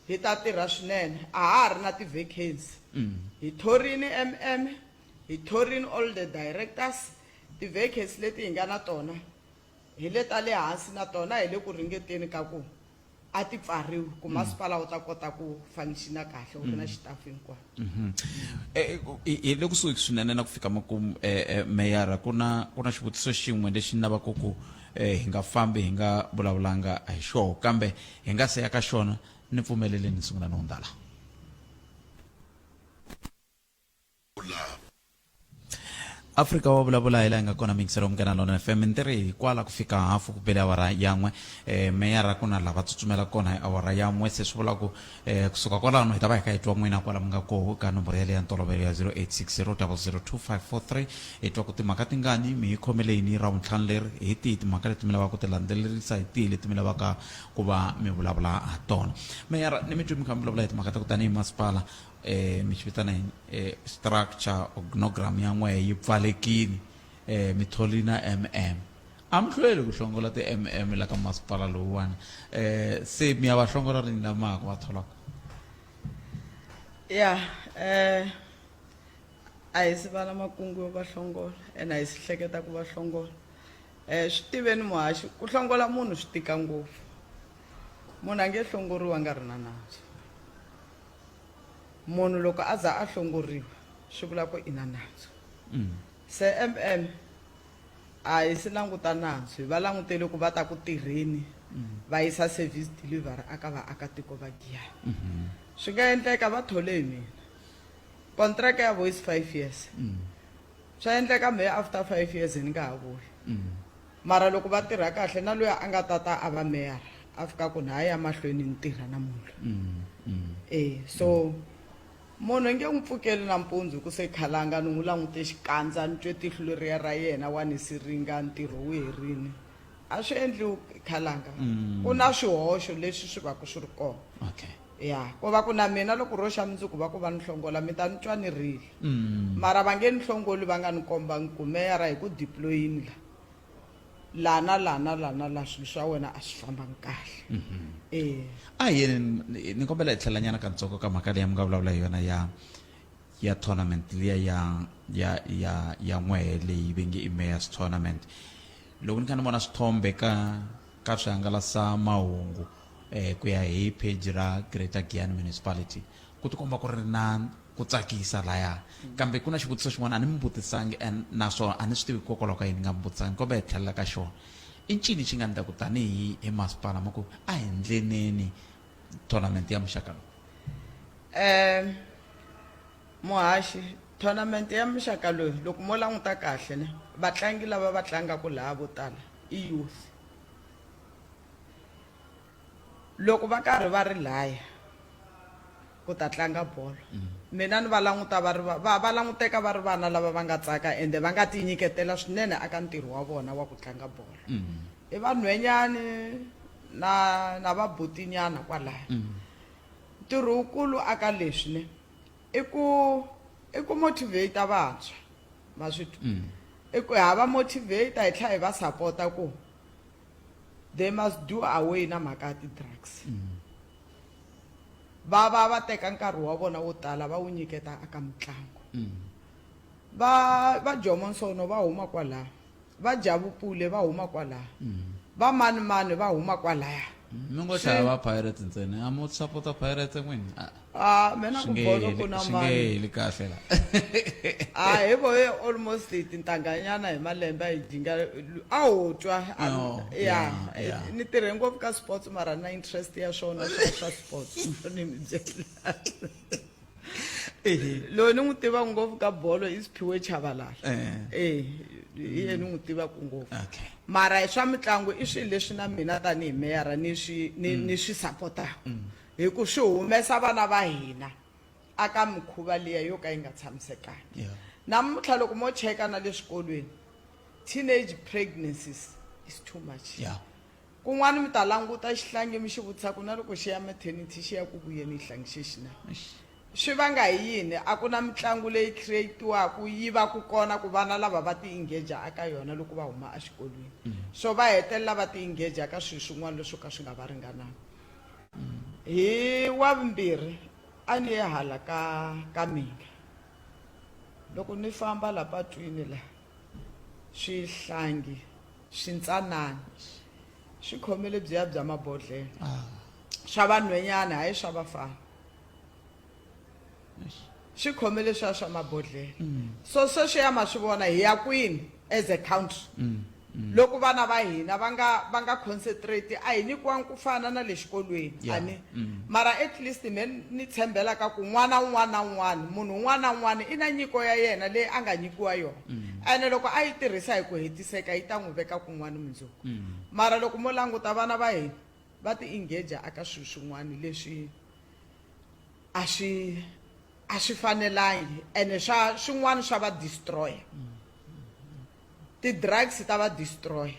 hi ta tirha swinene a ha ri na ti-vacancy hi thorini hi thorini all the directors ti-vacancy leti hi nga na tona hi le ta le hansi na tona hi le ku ringeteni ka ku a ti pfariwi ku masipala wu ta kota ku functiona kahle wu ri na xitafu hinkwayo hi le kusuhi swinene na ku fika makumu Meyara ku na xivutiso xin'we lexi ni lavaka ku hi nga fambi hi nga vulavulanga hi xona kambe hi nga se ya ka xona ni pfumeleleni ni sungula no hundala Afrika wa vulavula hi laha nga kona mingisero munghana lonene FM mintirho hikwala ku fika hafu ku bele awara yan'we Meyara ku na lava tsutsumela kona hi awara yan'we se swi vula ku kusuka kwalano hi ta va hi kha hi twa n'wina kwala mi nga koho ka nomboro ya le ya ntolovelo ya 0860002543 hi twa ku timhaka tingani mi hi khomeleni ra vuntlhanu leri hi tihi timhaka leti mi lavaka ku ti landzelerisa hi tihi leti mi lavaka ku va mi vulavula ha tona Meyara ni mi twi mi kha mi vulavula hi timhaka ta ku tanihi masipala mi xi vitana structure organogram ya n'wehe yi pfalekini mi tholi na a mi hlweli ku hlongola ti-mm la ka masipala lowuwani se mi ya va hlongola rini lama ku va tholaka ya a hi si vala makungu yo va hlongola ene a hi si hleketa ku va hlongola swi tiveni muhaxi ku hlongola munhu swi tika ngopfu munhu a nge hlongoriwa nga ri na nandzu munhu loko a za a hlongoriwa swi vula ku i na nandzu se a hi si languta nandzu hi va langutele ku va ta ku tirheni va yisa service delivery aka vaakatiko va Giyani swi nga endleka va thole hi mina contract ya voice 5 years swa endleka me after 5 years ni nga ha vuyi mara loko va tirha kahle na loyi a nga tata a va Meyara a fika ku na ya mahlweni ni tirha na munhu so munhu nge n'wi pfukeli nampundzu ku se Khalanga ni n'wi langute xikandza ni twe tihlo leriya ra yena wa ni siringa ntirho wu herini a swi endliwi Khalanga ku na swihoxo leswi swi va ku swi ri kona ya ku va ku na mina loko ro xa mundzuku va ku va ni hlongola mi ta ni twa ni rile mara va nge ni hlongoli va nga ni komba ku Meyara hi ku deployini lana swilo swa wena a swi fambangi kahle a yini ni kombela hi tlhelanyana kantsongo ka mhaka leyi mi nga vulavula hi yona ya tournament liya ya n'wehe leyi ve nge i Mayors tournament loko ni kha ni vona swithombe ka swihangalasa mahungu ku ya hi page ra Greater Giyani Municipality ku tikomba ku ri na ku tsakisa laya kambe ku na xivutiso xin'wana a ni mi vutisangi naswona a ni swi tivi hikokwalaho ka yini ni nga mi vutisangi kombe hi tlhelela ka xona i ncini xi nga ndla ku tanihi emasipala ma ku a hi ndleneni tournament ya muxaka lowu muhaxi tournament ya muxaka loyi loko mo languta kahle ne vatlangi lava va tlangaka laha vo tala i youth loko va karhi va ri laya ku ta tlanga bolo mina ni va languta va languteka va ri vana lava va nga tsaka ende va nga tinyiketela swinene aka ntirho wa vona wa ku tlanga bolo i vanhwenyani na vabotinyana kwalaya ntirho wukulu aka leswi ne i ku motivate vantshwa ma swi twa i ku hava motivate hi tlha hi va sapota ku they must do away na mhaka ti-drugs va teka nkarhi wa vona wo tala va wu nyiketa aka mitlangu va jomonsono va huma kwalaha va javupule va huma kwalaha va manimani va huma kwalaya mi ngo xava Pirates ntsena a mo support Pirates n'wini mina ku bolo ku na mali li kahle la hi voye almost tintanganyana hi malembe hi dinga a ho twa ya ni tirhe ngopfu ka sports mara na interest ya swona swa sports ni mi byela loyi ni n'wi tiva ngopfu ka bolo i Siphiwe Chabalala hi yena ni n'wi tiva ku ngopfu mara swa mitlangu i swilo leswi na mina tanihi meyara ni swi sapotaka hi ku swi humesa vana va hina aka mikhuva liya yo ka yi nga tshamisekangi namuntlha loko mo cheka na le swikolweni teenage pregnancies is too much kun'wana mi ta languta xihlangi mi xi vutisaka na loko xi ya maternity xi ya ku vuyeni xihlangi xexi na swi vanga hi yini a ku na mitlangu leyi creatiwaku yi va ku kona ku vana lava va ti-engage aka yona loko va huma exikolweni so va hetelela va ti-engage aka swilo swin'wana leswo ka swi nga va ringananga hi wavumbirhi a ni ye hala ka minga loko ni famba la patwini la swihlangi swintsanani swi khomele byiya bya mabodhlelo swa vanhwenyana hayi swa vafana swi khomele swa mabodhlelo so sweswi ya ma swi vona hi ya kwini as a country loko vana va hina va nga concentrate a hi nyikiwangi ku fana na le xikolweni ani mara at least ni tshembela ka ku n'wana un'wana na un'wana munhu un'wana na un'wana i na nyiko ya yena leyi a nga nyikiwa yona ene loko a yi tirhisa hi ku hetiseka yi ta n'wi veka kun'wana mundzuku mara loko mo languta vana va hina va ti-engage aka swilo swin'wana leswi a swi fanelangi ene swin'wana swa va destroy ti-drugs ta va destroy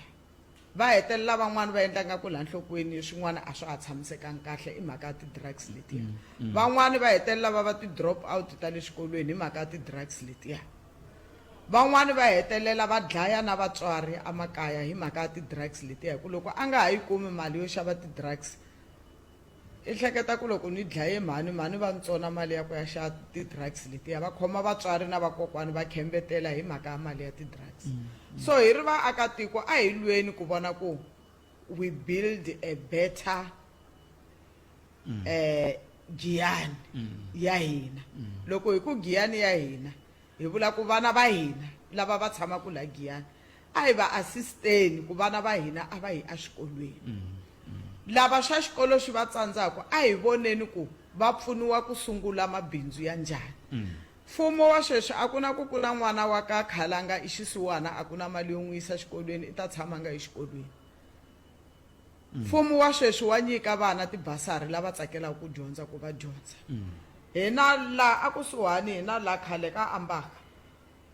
va hetelela van'wana va endla nga ku la nhlokweni swin'wana a swa ha tshamisekangi kahle i mhaka ya ti-drugs letiya van'wana va hetelela va ti-drop out ta le xikolweni hi mhaka ya ti-drugs letiya van'wana va hetelela va dlaya na vatswari emakaya hi mhaka ya ti-drugs letiya hi ku loko a nga ha yi kumi mali yo xava ti-drugs i hleketa ku loko ni dlaye mhani va ntsona mali ya ku ya xava ti-drugs letiya va khoma vatswari na vakokwani va khembetela hi mhaka ya mali ya ti-drugs so hi ri vaakatiko a hi lweni ku vona ku we build a better Giyani ya hina loko hi ku Giyani ya hina hi vula ku vana va hina lava va tshamaka la Giyani a hi va assisteni ku vana va hina a va hi exikolweni lava swa xikolo swi va tsandzaka a hi voneni ku va pfuniwa ku sungula mabindzu ya njhani mfumo wa sweswi a ku na ku kula n'wana wa ka Khalanga i xisiwana a ku na mali yo n'wi yisa xikolweni i ta tshamanga exikolweni mfumo wa sweswi wa nyika vana tibasari lava tsakelaka ku dyondza ku va dyondza hina la a kusuhani hina la khale ka ambaka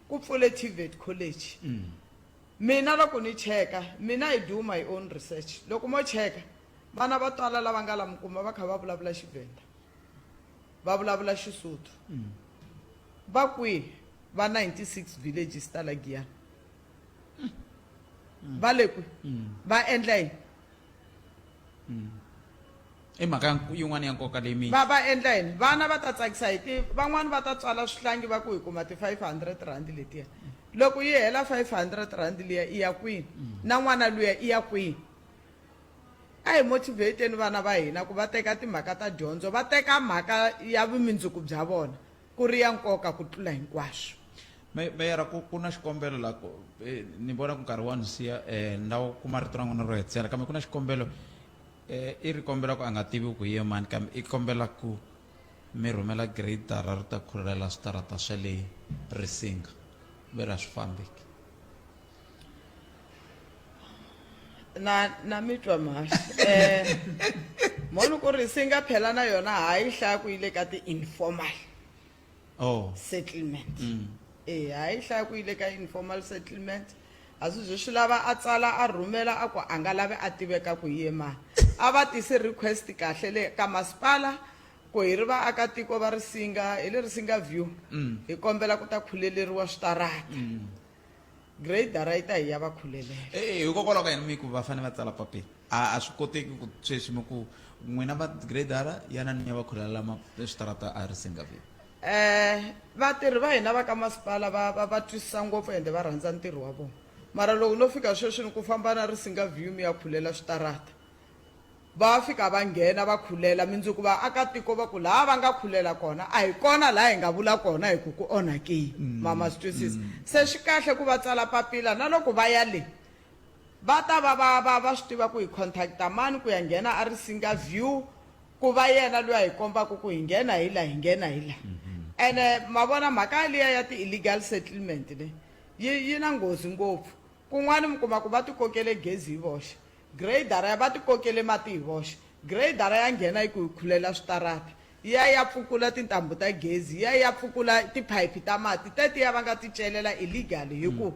ku pfule TVET college mina loko ni cheka mina I do my own research loko mo cheka vana va tala lava nga la mukuma va kha va vulavula Xivenda va vulavula Xisuthu va kwihi va 96 villages ta la Giyani va le kwi va endla yini i mhaka yin'wana ya nkoka leyi mi va endla yini vana va ta tsakisa hi van'wana va ta tswala swihlangi va ku hi kuma ti-500 rand letiya loko yi hela 500 rand liya iya kwini na n'wana luya iya kwini a hi motivateni vana va hina ku va teka timhaka ta dyondzo va teka mhaka ya vumundzuku bya vona ku ri ya nkoka ku tlula hinkwaswo. Meyara ku na xikombelo la ni vona ku nkarhi wa ni siya ndawu kuma rito ra n'wina ro hetsela kambe ku na xikombelo i ri kombela ku a nga tivi ku ye mani kambe i kombela ku mi rhumela gradara ri ta khulela switarata swa le Risinga ve ra swi fambeki na mitwa mhasha moni ku Risinga phela na yona ha yi hlaya ku yi le ka ti-informal settlement ha yi hlaya ku yi le ka informal settlement a swi byo swi lava a tsala a rhumela a ku a nga lavi a tiveka ku hi ye mani a va tisi request kahle le ka masipala ku hi ri vaakatiko va Risinga hi le Risinga view hi kombela ku ta khuleleriwa switarata gradara yi ta hi ya va khulelela hikokwalaho ka yini mi ku va fanele va tsala papila a swi koteki ku sweswi mi ku n'wina va gradara yana ni ya va khulelela switarata a Risinga view vatirhi va hina va ka masipala va twisisa ngopfu ende va rhandza ntirho wa vona mara loko no fika sweswi ni ku famba na Risinga view mi ya khulela switarata va fika va nghena va khulela mindzuku vaakatiko va ku laha va nga khulela kona a hi kona laha hi nga vula kona hi ku onhakile mama swi twisisa se swi kahle ku va tsala papila na loko va ya le va ta va swi tiva ku hi contacta mani ku ya nghena a Risinga view ku va yena loyi a hi kombaka ku hi nghena hi la ene mavona mhaka liya ya ti-illegal settlement le yi na nghozi ngopfu kun'wana mi kuma ku va ti kokele gezi hi voxe gradara va ti kokele mati hi voxe gradara ya nghena yi ku hi khulela switarata ya pfukula tintambu ta gezi ya pfukula tiphayiphi ta mati tetiya va nga ti celela illegal hi ku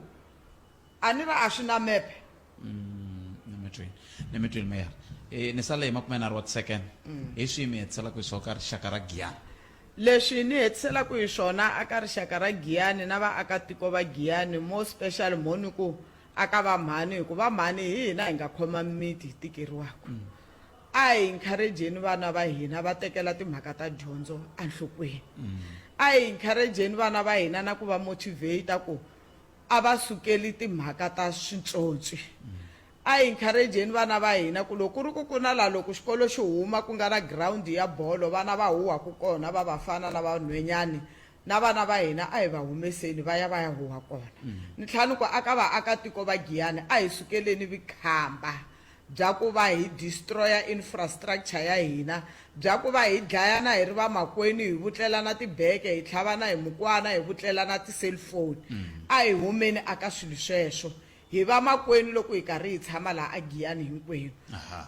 a ni ra a swi na mepe ni mi twini Meyara ni sale hi 30 second hi swihi mi hetiselaku hi swona ka rixaka ra Giyani leswi ni hetiselaku hi swona aka rixaka ra Giyani na vaakatiko va Giyani more special moni ku aka va mhani hi ku va mhani hi hina hi nga khoma mimiti hi tikeriwaku a hi encourageni vana va hina va tekela timhaka ta dyondzo enhlokweni a hi encourageni vana va hina na ku va motivate ku a va sukeli timhaka ta switsotsi a hi encourageni vana va hina ku loko ku ri ku na laha loko xikolo xi huma ku nga na ground ya bolo vana va huwaku kona va vafana na vanhwenyani na vana va hina a hi va humeseni va ya huwa kona ni tlhanu ku aka vaakatiko va Giyani a hi sukeleni vukhamba bya ku va hi destroya infrastructure ya hina bya ku va hi dlayana hi ri vamakweni hi vutlela na tibeke hi tlhavana hi mukwana hi vutlela na ti-cellphone a hi humeni aka swilo sweswo hi va makweni loko hi karhi hi tshama laha a Giyani hinkwenu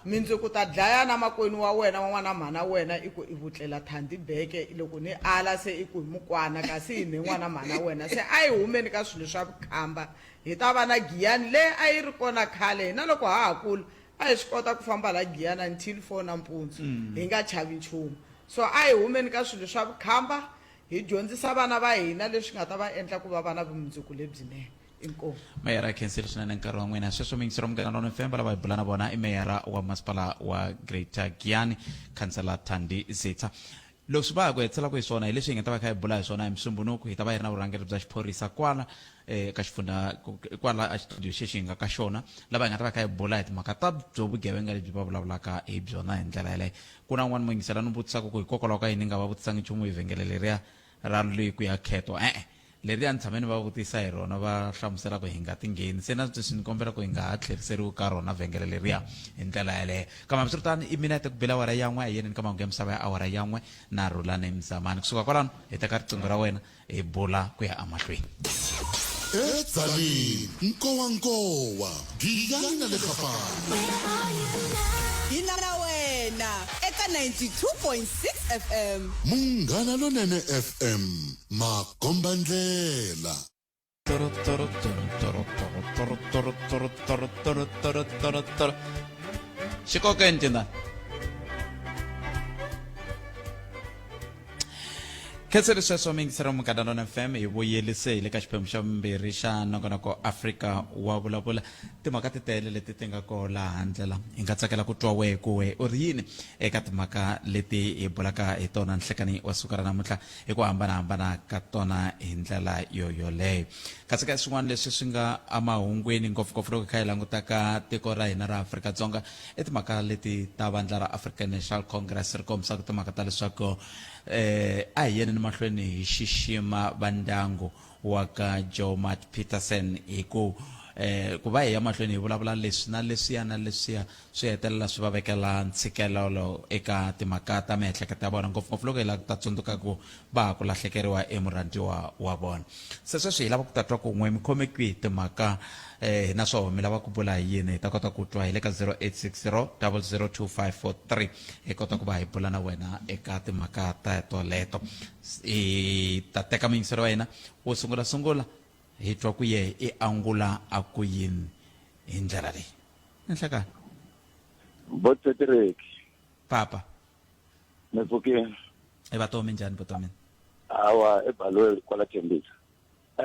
mindzuku ta dlayana makweni wa wena n'wana mhana wena i ku i vutlela Thandi beke loko ni ala se i ku hi mukwana kasi hi ne n'wana mhana wena se a hi humeni ka swilo swa vukhamba hi ta va na Giyani leyi a yi ri kona khale hina loko ha ha kula a hi swi kota ku famba la Giyani until 4 nampundzu hi nga chavi nchumu so a hi humeni ka swilo swa vukhamba hi dyondzisa vana va hina leswi nga ta va endla ku va vana vumundzuku lebyinene. Meyara khensile swinene nkarhi wa n'wina sweswo mingisiro munghana lonene FM lava hi bula na vona i Meyara wa masipala wa Greater Giyani khansela Thandi Zitha leswi va ha ku hetselaka hi swona hi leswi hi nga ta va kha hi bula hi swona hi musumbunuku hi ta va hi ri na vurhangeri bya xiphorisa kwala ka xifundza kwala a xitudio xexi hi nga ka xona lava hi nga ta va kha hi bula hi timhaka ta byo vugevenga lebyi va vulavulaka hi byona hi ndlela yaleyo ku na n'wana mungisela ni vutisaka ku hikokwalaho ka yini nga va vutisangi nchumu hi vhengele leriya ra leyi ku ya khetwa leriya ni tshame ni va vutisa hi rona va hlamusela ku hi nga tingheni se na sweswi ni kombela ku hi nga ha tlheriseriwi ka rona vhengele leriya hi ndlela yaleyo kambe swiritani i minete ku bela awara yan'we hi yeni ka mahungu ya misava ya awara yan'we na rhulana emizamani kusuka kwalano hi teka riqingho ra wena hi bula ku ya emahlweni edzaleni nkowankowa Giyani na le Kgapana hina na wena eka 92.6 FM munghana lonene FM makombandlela xikokeni tindani khetseri sweswo mingisera munghana lonene FM hi vuyelisile ka xiphemu xa vumbirhi xa nongonoko Afrika wa vulavula timhaka ti tele leti ti nga ko laha handlela hi nga tsakela ku twa wehe ku we u ri yini eka timhaka leti hi bulaka hi tona nhlekani wa siku ra namuntlha hi ku hambanahambana ka tona hi ndlela yoyoleyo kasi ka swin'wana leswi swi nga emahungwini ngopfungopfu loko kha hi languta ka tiko ra hina ra Afrika-Dzonga i timhaka leti ta vandla ra African National Congress ri kombisaka timhaka ta leswaku a hi yeni mahlweni hi xixima va ndyangu wa ka Joe Matt Peterson hi ku va hi ya mahlweni hi vulavula leswi na leswiya swi hetelela swi va vekela ntshikelelo eka timhaka ta miehleketo ya vona ngopfungopfu loko hi lava ta tsundzuka ku va ha ku lahlekeriwa emurhandziwa wa vona se sweswi hi lava ku ta twa ku n'we mi khome kwihi timhaka na swona mi lava ku bula hi yini hi ta kota ku twa hi le ka 0860 002543 hi kota ku va hi bula na wena eka timhaka ta toleto hi ta teka mingisero wa hina wo sungula hi twa ku ye i angula a ku yini hi ndlela leyi enhlekani Botetrek papa mefokeng vatomi njhani vutomini awa ebalwe kwala Thembisa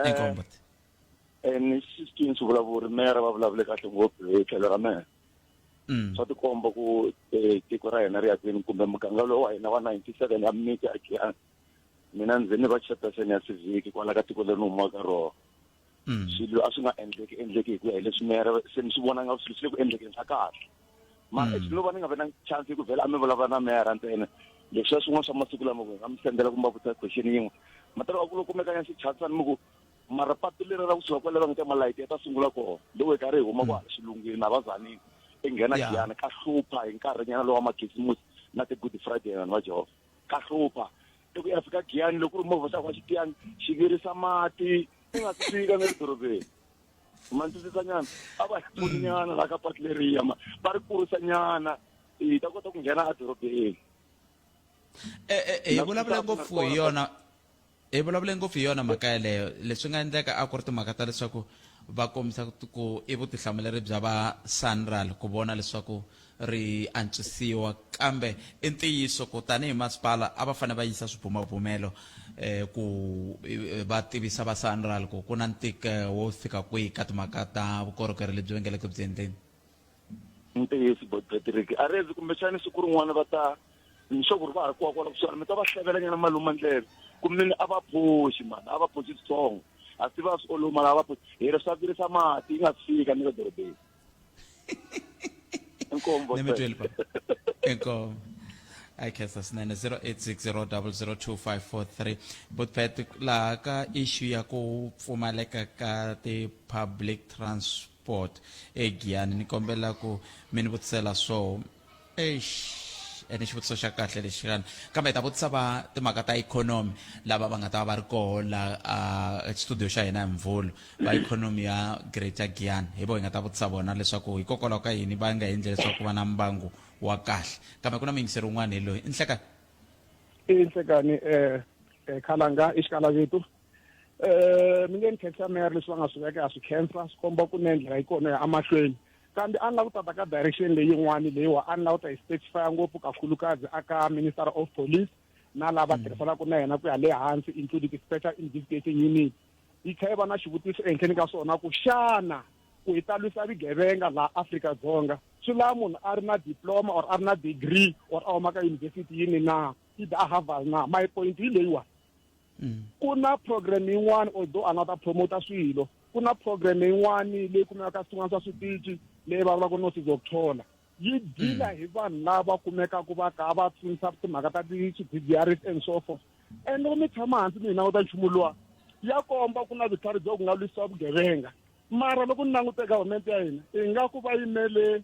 inkombo ni xiskin swi vulavuri Meyara va vulavule kahle ngopfu hi tlhelo ra mehe swa tikomba ku tiko ra hina ri ya kwini kumbe muganga lowu wa hina wa 97 ya miti a Giyani mina ndzi ni va chairperson ya civic kwala ka tiko leri ni humaka rona swilo a swi nga endleki hi ku ya hi leswi Meyara se ni swi vona nga swilo swi le ku endlekeni swa kahle ma no va ni nga ve na chance ku vhela a mi vulavula na Meyara ntsena leswi swin'wana swa masiku lama ku nga mi sendela ku mba vutisa question yin'we matalo ku loko kumeka ya xichansani mi ku mara patu leri ra kusuka kwale va nga ta malayithi ya ta sungula kona loko hi karhi hi huma kwala xilungwini na vazanini i nghena Giyani ka hlupha hi nkarhinyana lowa makhisimusi na ti-Good Friday vanhu va Jehova ka hlupha loko ya fika Giyani loko ri movha xa kwa xitiyani xi virisa mati i nga si fika na le dorobeni mantsisisa nyana a va hi pfuni nyana la ka patu leriya va ri kurisa nyana hi ta kota ku nghena edorobeni hi vulavule ngopfu hi yona hi vulavule ngopfu hi yona mhaka yaleyo leswi nga endleka a ku ri timhaka ta leswaku va kombisa ku i vutihlamuleri bya va Sanral ku vona leswaku ri antswisiwa kambe i ntiyiso ku tanihi masipala a va fanele va yisa swibumabumelo ku va tivisa va Sanral ku ku na ntike wo fika kwihi ka timhaka ta vukorhokeri lebyi va nge le ku byi endleni ntiyiso Patrick a rezi kumbexani siku rin'wana va ta nxoko ri va ha ri kowa kwala kusuhani mi ta va hlevela nyana maluma ndlela kumbe a va phoxi mani a va phoxi switsongo a swi va swi oloma la va phoxi hi ri swa virisa mati yi nga fika ni le dorobeni inkombo inkombo I khensa swinene 0860002543 but laha ka issue ya ku pfumaleka ka ti-public transport eGiyani ni kombela ku mi ni vutisela swo ene xivutiso xa kahle lexi xana kambe hi ta vutisa va timhaka ta ikhonomi lava va nga ta va ri koho la studio xa hina hi Mvula va ikhonomi ya Greater Giyani hi vo hi nga ta vutisa vona leswaku hikokwalaho ka yini va nga endli leswaku va na mbangu wa kahle kambe ku na mingiseri un'wana hi loyi inhlekani Khalanga ixikala vitu mi nge ni khensa Meyara leswi va nga swi veka a swi khensa swi komba ku na ndlela yi kona ya amahlweni kambe a ni lava ku tata ka direction leyin'wani leyiwa a ni lava ku ta yi specify ngopfu kakhulukazi aka Minister of Police na lava tirhisanaka na yena ku ya le hansi including special investigating unit yi tlhe va na xivutiso ehenhleni ka swona ku xana ku hi ta lwisa vugevenga laha Afrika-Dzonga swi lava munhu a ri na diploma or a ri na degree or a huma ka university yini na either a Harvard na my point hi leyiwa ku na program yin'wana although a nga ta promota swilo ku na program yin'wana leyi kumekaka swin'wana swa switichi leyi va vulaka no sizokuthola yi dila hi vanhu lava kumekaka va ka va tsundzuxa timhaka ta ti-swidzidziharisi and so forth and loko mi tshama hansi mi hi languta nchumu luwa ya komba ku na vutlhari byo ku nga lwisiwa vugevenga mara loko ni languta government ya hina i nga ku va yimele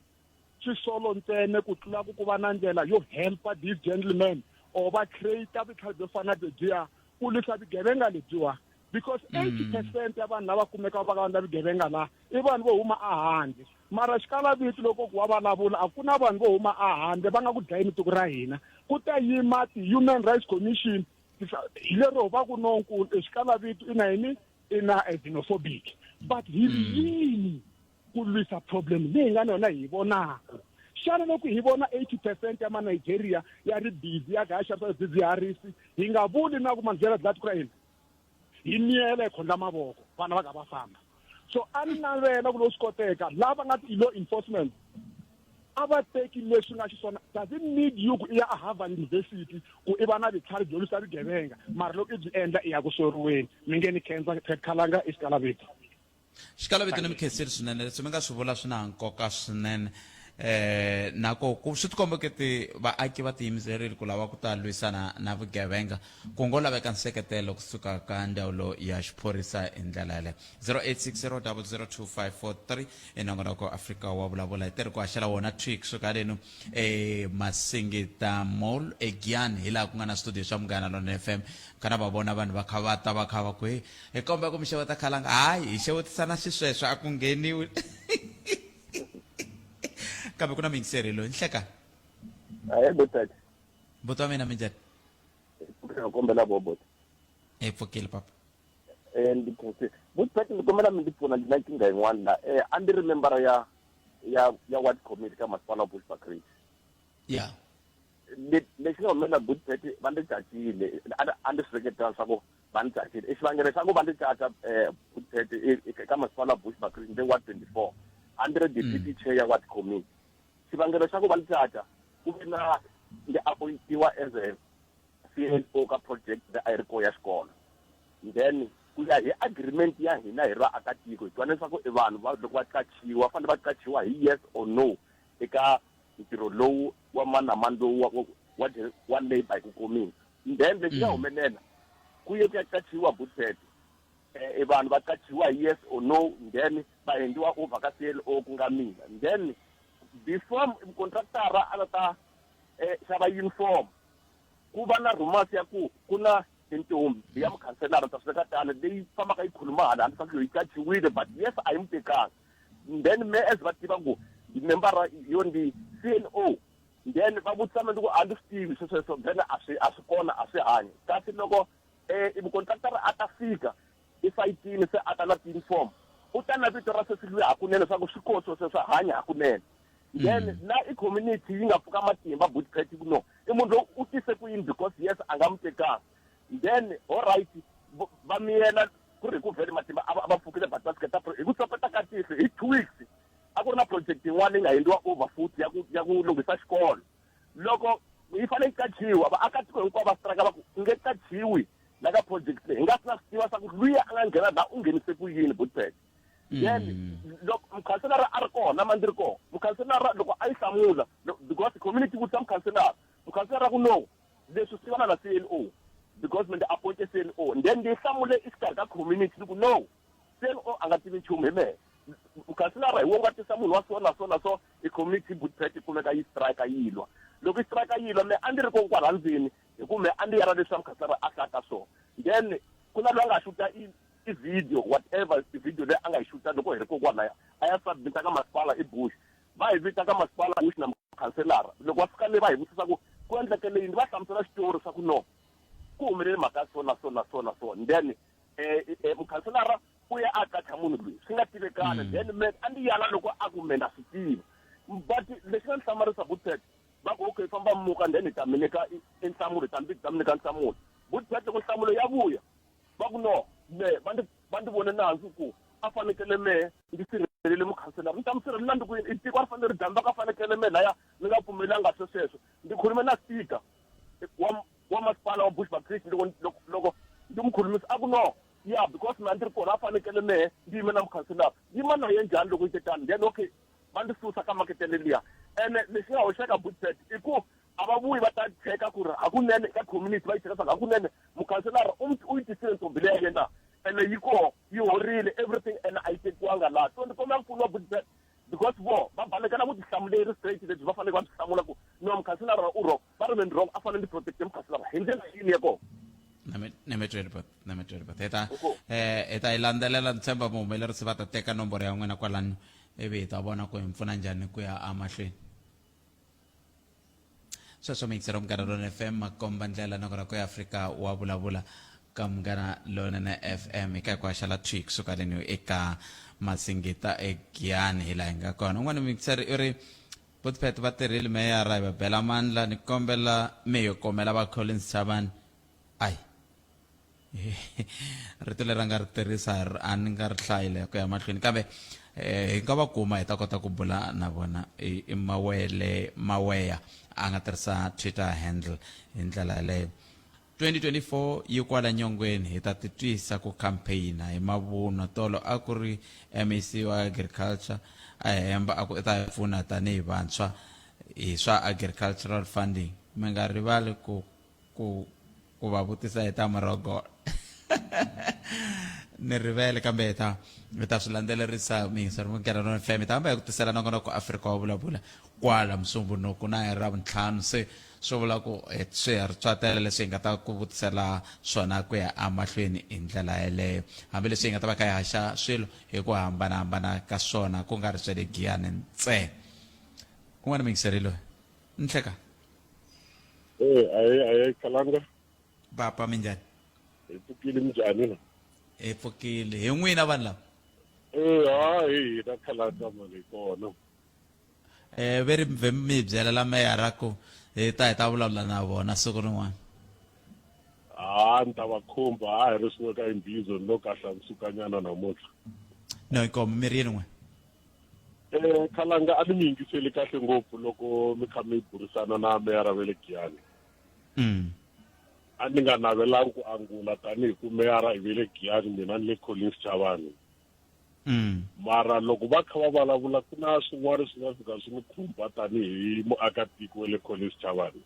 swisolo ntsene ku tlula ku va na ndlela yo helpa these gentlemen or va create vutlhari byo fana na lebyiya ku lwisa vugevenga lebyiwa because 80% ya vanhu lava kumeka va ka na vugevenga la i vanhu vo huma ahandle mara xikala vito loko ku wa vulavula a ku na vanhu vo huma ahandle va nga ku dlayini tiko ra hina ku ta yima ti-Human Rights Commission hi lero va ku nonkulu exikala vito ina yini ina xenophobic but hi yini ku lwisa problem leyi nga na yona hi vonaka xana loko hi vona 80% ya Nigeria ya ri busy ya ga xava swidzidziharisi hi nga vuli na ku mandzela dlati ku hina hi miyela khondla mavoko vana va nga va famba so a ni navela ku lo swi koteka lava nga ti law enforcement ava teki leswi nga xiswona doesn't need you ku ya a Harvard University ku i va na vutlhari byo lwisa vugevenga mara loko i byi endla i ya ku soriweni mi nge ni khensa Khalanga Isikalaveti xikalaveti ni mikhenseli swinene leswi mi nga swi vula swi na nkoka swinene nako ku swi tikomba keti vaaki va tiyimiserile ku lava ku ta lwisana na vugevenga ku ngo laveka nseketelo kusuka ka ndzawulo ya xiphorisa hi ndlela yaleyo 0860002543 enongonoko Afrika wa vulavula hi teri ku haxela wona tweak kusuka leno Masingita Mall Giyani hi laha ku nga na studio swa munghana lonene FM kana va vona vanhu va kha va ta va kha va ku hi komba ku mi xeweta Khalanga hayi hi xewetisana xisweswo a ku ngheniwi kambe kuna mingiseri lo nhleka botata boto wa mina minjani kombela bobot pfukile papa ndikhense botata ni kombela mi ndipfuna ndina kinga yin'wana la a ndi remember ya ward committee ka masipala wa Bushbuckridge ya lexi nga humelela botata va ndzi cacile a ndzi seketela swa ku va ndzi cacile xivangelo xa ku va ndzi caca botata ka masipala wa Bushbuckridge ndi ward 24 under the deputy chair ya ward committee xivangelo xa ku va ndzi ku vi na ndi appointiwa as a CNO ka project leyi a yi ri kona ya xikolo then ku ya hi agreement ya hina hi vaakatiko hi twana leswaku i vanhu va loko va qachiwa fanele va qachiwa hi yes or no eka ntirho lowu wa mani na mani lowu wa labour hi ku komini then lexi nga humelela ku ye ku ya qachiwa butete i vanhu va qachiwa hi yes or no then va endliwa over ka CLO ku nga mina then before contractor a ta xava uniform ku va na rumors ya ku na intombi ya mukhanselara ta sweka tani leyi fambaka yi khuluma hala handle ka ku yi qachiwile but yes a yi n'wi tekanga then me as va tiva ku member yo ndi CNO then va vutisa me ku a ndzi swi tivi sweswo then a swi kona a swi hanyi kasi loko contractor a ta fika esayitini se a ta na uniform u ta na vito ra sesi luya hakunene swa ku swi koso se swa hanya hakunene then na i-community yi nga pfuka matimba butchet ku no i munhu lowu u tise ku yini because yes a nga mu tekanga then all right va miyela ku ri ku vhele matimba a va pfukile but va siketa hi ku tsopeta ka tihlo hi 2 weeks a ku ri na project yin'wana leyi nga endliwa over futhi ya ku lunghisa xikolo loko yi fanele yi qachiwa vaakatiko hinkwavo va strike va ku nge qachiwi la ka project leyi hi nga sina swi tiva swa ku luya a nga nghena laha u nghenise ku yini butchet then loko mukhanselara a ri kona ma ndzi ri kona mukhanselara loko a yi hlamula because community ku ta mukhanselara ku no leswi swi vana na CNO because me ndi appointe CNO then ndi hlamule exikarhi ka community ku no CNO a nga tivi nchumu hi mehe mukhanselara hi wo nga tisa munhu wa so na so i-community butchet kumeka yi strike yilwa loko yi strike yilwa me a ndzi ri kona kwala ndzeni hi ku me a ndzi yara leswi mukhanselara a hlata so then ku na loyi a nga xuta i-video whatever i-video leyi a nga yi xuta loko hi ri kokwalaya a ya submita ka masipala ebush va hi vita ka masipala bush na mukhanselara loko va fika le va hi vutisa ku endleke leyi ni va hlamusela xitori swa ku no ku humelele mhaka so na then mukhanselara u ya a qacha munhu loyi swi nga tivekani then me a ndi yala loko a ku me na swi tivi but lexi nga ni hlamarisa butchet va ku okay famba muka then hi ta mi nyika nhlamulo ta mi nyika nhlamulo butchet loko nhlamulo ya vuya va ku no me va ndzi vone nandzu ku a fanekele me ndzi sirhelele mukhanselara ni ta mi sirhelela ndi ku i tiko a fanele ri damba ka fanekele me laya ni nga pfumelelanga sweswo ndzi khulume na speaker wa masipala wa Bushbuckridge loko ndi mu khulumisa a ku no yeah because me a ndzi ri kona a fanekele me ndi yime na mukhanselara yima na ye njhani loko yi te tani then okay va ndzi susa ka maketele liya ene lexi nga hoxeka butchet i ku a va vuyi va ta cheka ku ri hakunene eka community va yi cheka swa ku hakunene mukhanselara u yi tisile ntombi leya yena ene yi koho yi horile everything ene a yi tekiwanga laha so ndzi kombela mpfuno wa butchet because vo va balekela vutihlamuleri straight lebyi va fanele va byi hlamula ku no mukhanselara u wrong va ri wrong a fanele ndi protect mukhanselara hi ndlela yini ya kona nemetweripat eta yi landzelela ntshemba muhumelerisi va ta teka nomboro ya n'wina kwalano ivi hi ta vona ku hi mpfuna njhani ku ya amahlweni sweswo miyingiseri munghana lonene FM makomba ndlela nongonoko ya Afrika wa vulavula ka munghana lonene FM eka ku haxela tweet kusuka leni eka Masingita Giyani hi laha hi nga kona un'wana miyingiseri i ri Botphet va tirhile Meyara va bela mandla ni kombela mi yo komela va Collins Chabani. Ai. Rito leri nga ri tirhisa a ni nga ri hlayile ku ya mahlweni kambe hi nga va kuma hi ta kota ku bula na vona i maweya a nga tirhisa Twitter handle hi ndlela yaleyo. 2024 yi kwala nyongweni hi ta titwisa ku campaigna hi mavunwa tolo a ku ri MEC wa agriculture a hemba a ku ta pfuna tanihi vantshwa hi swa agricultural funding mi nga rivali ku va vutisa hi ta murogo ni rivele kambe hi ta swi landzelerisa mingiseri munghana FM hi ta hamba hi ku tisela nongonoko Afrika wa vulavula kwala musumbunuku na hi ravuntlhanu se swi vula ku swiharhi swa tele leswi hi nga ta ku vutisela swona ku ya emahlweni hi ndlela yeleyo hambileswi hi nga ta va kha hi haxa swilo hi ku hambanahambana ka swona ku nga ri swa le Giyani ntsena ku nga ni mingiseri loyi ni hleka aye Khalanga papa minjhani hi pfukile minjhani na hi pfukile hi n'wina vanhu lava hayi na Khalanga mali kona veri mi byela la Meyara ku hi ta vulavula na vona siku rin'wana ni ta va khumba hi ri swi ka imbizo no kahla nsukanyana namuntlha no inkomo mi ri yini n'we Khalanga a ni mi yingiseli kahle ngopfu loko mi kha mi burisana na Meyara ve le Giyani a ni nga navelangi ku angula tanihi ku Meyara i ve le Giyani mina ni le Collins Chabani mara loko va kha va vulavula ku na swin'wana swi nga fika swi ni khumba tanihi muakatiko wa le Collins Chabani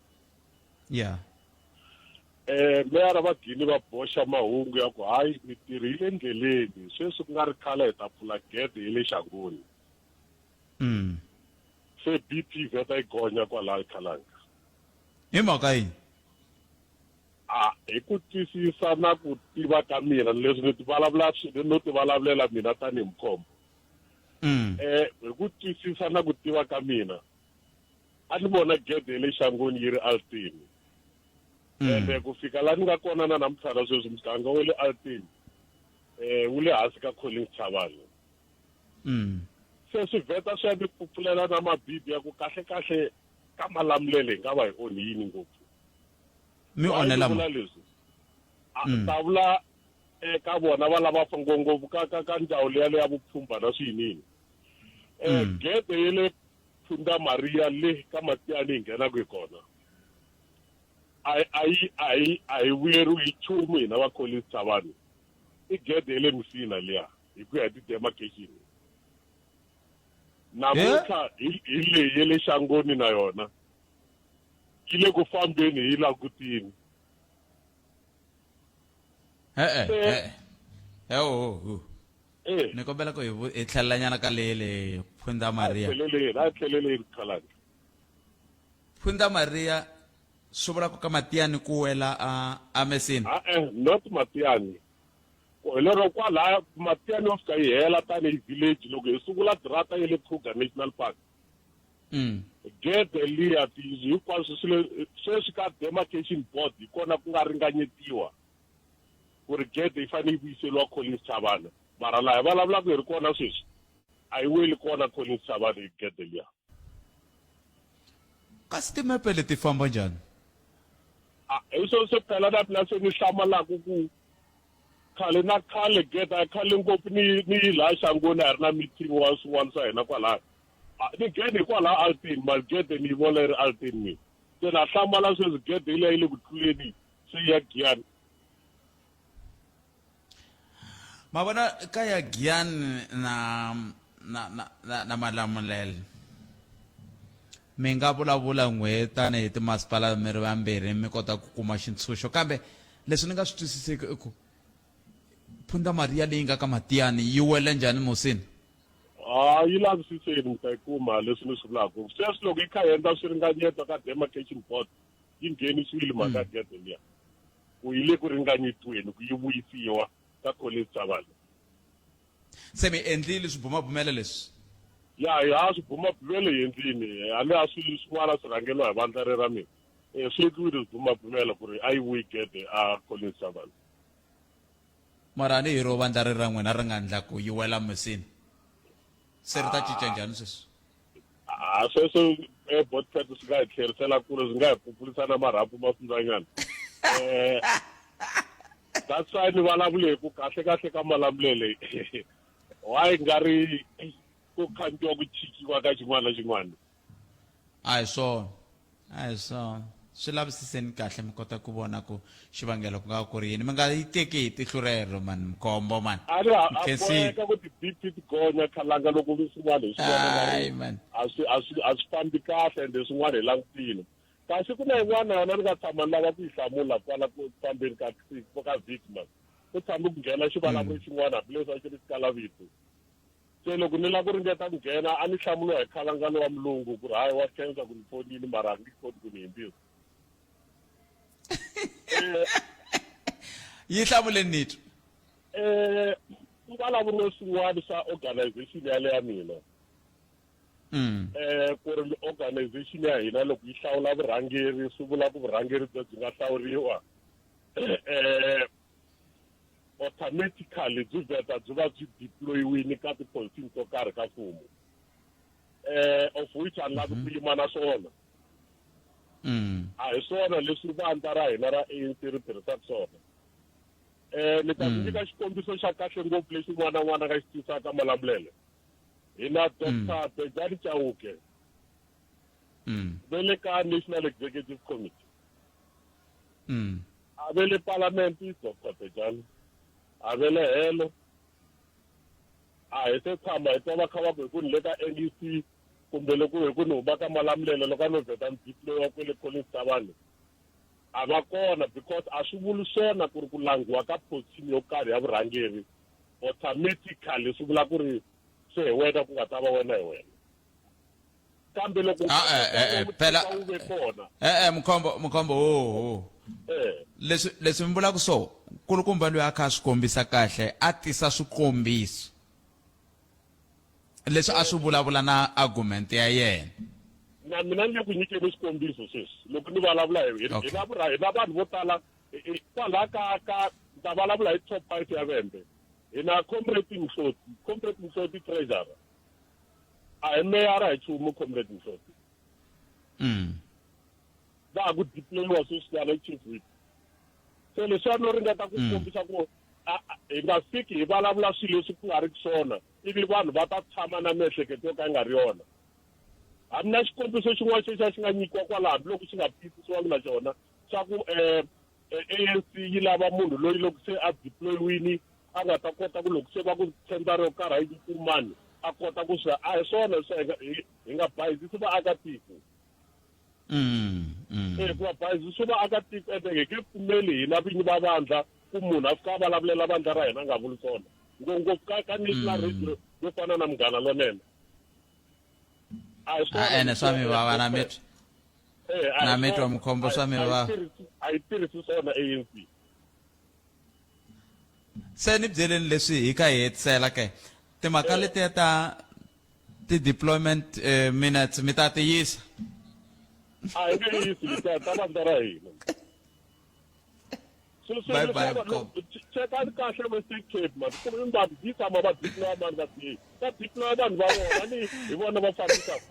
Meyara va dini va boxa mahungu ya ku hayi mi tirhile endleleni sweswi ku nga ri khale hi ta pfula gede hi le xangoni se BP vheta yi gonya kwalaha Khalanga hi mhaka yini hi ku twisisa na ku tiva ka mina leswi ni ti vulavulela mina tanihi mukhombo hi ku twisisa na ku tiva ka mina a ni vona gede le xangoni yi ri altini ende ku fika laha ni nga kona na namuntlha na sweswi muganga wa le altini wu le hansi ka Collins Chabani se swi vheta swi ya ni pfulela na mabibi ya ku kahle ka malamulele hi nga va hi onhi yini ngopfu mi onela leswi ta vula eka vona va lava ngopfu ka ndzawulo ya vupfhumba na swiyinini gede ye le Phunda Maria le ka Matiyani hi nghenaka hi kona a hi vuyeriwi hi nchumu hina va Collins Chabani i gede ye le Musina liya hi ku ya hi ti-demarcation namuntlha hi leyi ye le xangoni na yona yi le ku fambeni hi langutini ni kombela ku hi tlhelelanyana ka le Phunda Maria tlheleleni Khalanga Phunda Maria swi vula ku ka Matiyani ku wela a Mesini not Matiyani lero kwalaha Matiyani wa fika yi hela tanihi village loko hi sungula dirata ya le Kruger National Park gede liya hinkwaswo sweswi ka demarcation board hi kona ku nga ringanyetiwa ku ri gede yi fanele yi vuyiseliwa Collins Chabani mara laha hi vulavulaka hi ri kona sweswi a yi weli kona Collins Chabani hi gede liya kasi timepe leti famba njhani hi swona swi phela na mina se ni hlamalaka ku khale na khale gede a khale ngopfu ni yi laha xangoni a ri na meeting wa swin'wana swa hina kwalaha ni gede kwalaha altini mara gede ni yi vona yi ri altini mina se na hlamala sweswi gede yi leyi le ku tluleni se ya Giyani ma vona ka ya Giyani na malamulelo mi nga vulavula n'we tanihi timasipala mi ri vambirhi mi kota ku kuma xitshunxo kambe leswi ni nga swi twisiseki i ku Phunda Maria leyi nga ka Matiyani yi wele njhani Musini yi lavisiseni mi ta yi kuma leswi ni swi vulaka sweswi loko yi kha yi endla swiringanyeto ka demarcation board yi nghenisiwile mhaka gede liya ku yi le ku ringanyetiweni ku yi vuyisiwa ka Collins Chabani se mi endlile swibumabumelo leswi ya swibumabumelo hi endlini a le a swilo swin'wana swi rhangeriwa hi vandla ra mina swi endliwile swibumabumelo ku ri a yi vuyi gede a Collins Chabani mara a ni hi ro vandla ra n'wina ri nga endla ku yi wela Musini se ri ta cinca njhani sweswi sweswo airport pet swi nga hi tlherisela kule swi nga hi pupulisana marhambu masundzanyana that's why ni vulavule ku kahle ka malamulele why nga ri ku khandziwa ku chikiwa ka xin'wana na xin'wana a hi swona swi lavisiseni kahle mi kota ku vona ku xivangelo ku nga ku ri yini mi nga yi teki hi tihlo rero man mkhombo man a boheka ku ti-BP ti gonya Khalanga loko swin'wana hi swin'wana a swi fambi kahle ende swin'wana hi langutile kasi ku na yin'wana yona ni nga tshama ni lava ku yi hlamula kwala ku fambeni ka victim ku tshama ku nghena xivulavuri xin'wana hambileswi a xi ri xikalavito se loko ni lava ku ringeta ku nghena a ni hlamuriwa hi Khalanga wa mulungu ku ri hayi wa khensa ku ni fonini mara a nge koti ku ni yimbisa yi hlamuleni nitho ku vulavuriwe swin'wana swa organization yale ya mina ku ri organization ya hina loko yi hlawula vurhangeri swi vula ku vurhangeri byi nga hlawuriwa automatically byi vheta byi va byi deployiwini ka tipolitini to karhi ka mfumo of which a ni lavi ku yima na swona a hi swona leswi vandla ra hina ra ANC ri tirhisaka swona ni ta nyika xikombiso xa kahle ngopfu lexi n'wana na n'wana ka xi tisaka malamulele hi na Dr. Giyani Chauke ve le ka National Executive Committee a ve le parliament Dr. Giyani a ve le helo a hi se tshama hi tova kha va ku hi ku ni le ka NEC kumbe loko hi ku ni huma ka malamulele loko a no vheta ndiplo wa kwele Collins Tabane a va kona because a swi vuli swona ku ri ku langiwa ka position yo karhi ya vurhangeri automatically swi vula ku ri se hi wena ku nga ta va wena hi wena kambe loko phela mkhombo leswi mi vulaka so kulukumba loyi a kha a swi kombisa kahle a tisa swikombiso leswi a swi vulavula na argument ya yena na mina ni le ku nyikeni swikombiso sweswi loko ni vulavula hi na vanhu vo tala kwalaha ka ta vulavula hi top 5 ya vembe hi na comrade Mhloti treasurer a hi Meyara hi chumu comrade Mhloti va ha ku deployiwa sweswiyana hi chief whip se leswi a no ringeta ku kombisa ku hi nga fiki hi vulavula swilo leswi ku nga ri swona ivi vanhu va ta tshama na miehleketo yo ka yi nga ri yona a mi na xikombiso xin'wana xexa xi nga nyikiwa kwalaha hambiloko xi nga pitisiwangi na xona xa ku ANC yi lava munhu loyi loko se a deployiwini a nga ta kota ku loko se va ku thendara yo karhi yi kumani a kota ku swi a hi swona hi nga bayizisi vaakatiko ku va bayizisi vaakatiko ende hi nge pfumeli hina vinyi va vandla ku munhu a fika a vulavulela vandla ra hina a nga vuli swona ngopfu ka national radio yo fana na munghana lonene ene swa mi vava na metro mkhombo swa mi vava a yi tirhisi swona ANC se ni byeleni leswi hi ka hi hetisela ke timhaka letiya ta ti-deployment minutes mi ta ti yisa a hi nge yisi ta vandla ra hina bye bye chekani kahle Western Cape man ku ri vanhu yi tshama va deploya mani va deploya vanhu va vona ni hi vona va fambisaka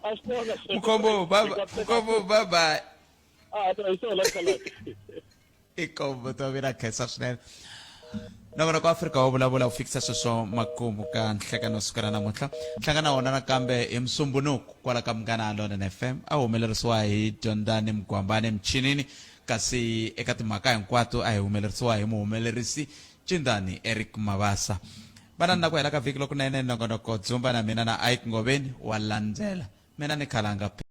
a swi kona mkhombo bye bye hi swona Khalanga ikombo to vina khensa swinene navona ku Afrika wa vulavula ku fikisa sweswo makumu ka nhlekano sukana namuntlha hlangana wona nakambe hi Musumbunuku kwala ka Munghana Lonene FM a humelerisiwa hi Dyondani Mgwambane Mchinini kasi eka timhaka hinkwato a hi humelerisiwa hi muhumelerisi Cindani Eric Mabasa vana na ku hela ka vhiki lokunene nongonoko dzumba na mina na Ike Ngoveni wa landzela mina ni Khalanga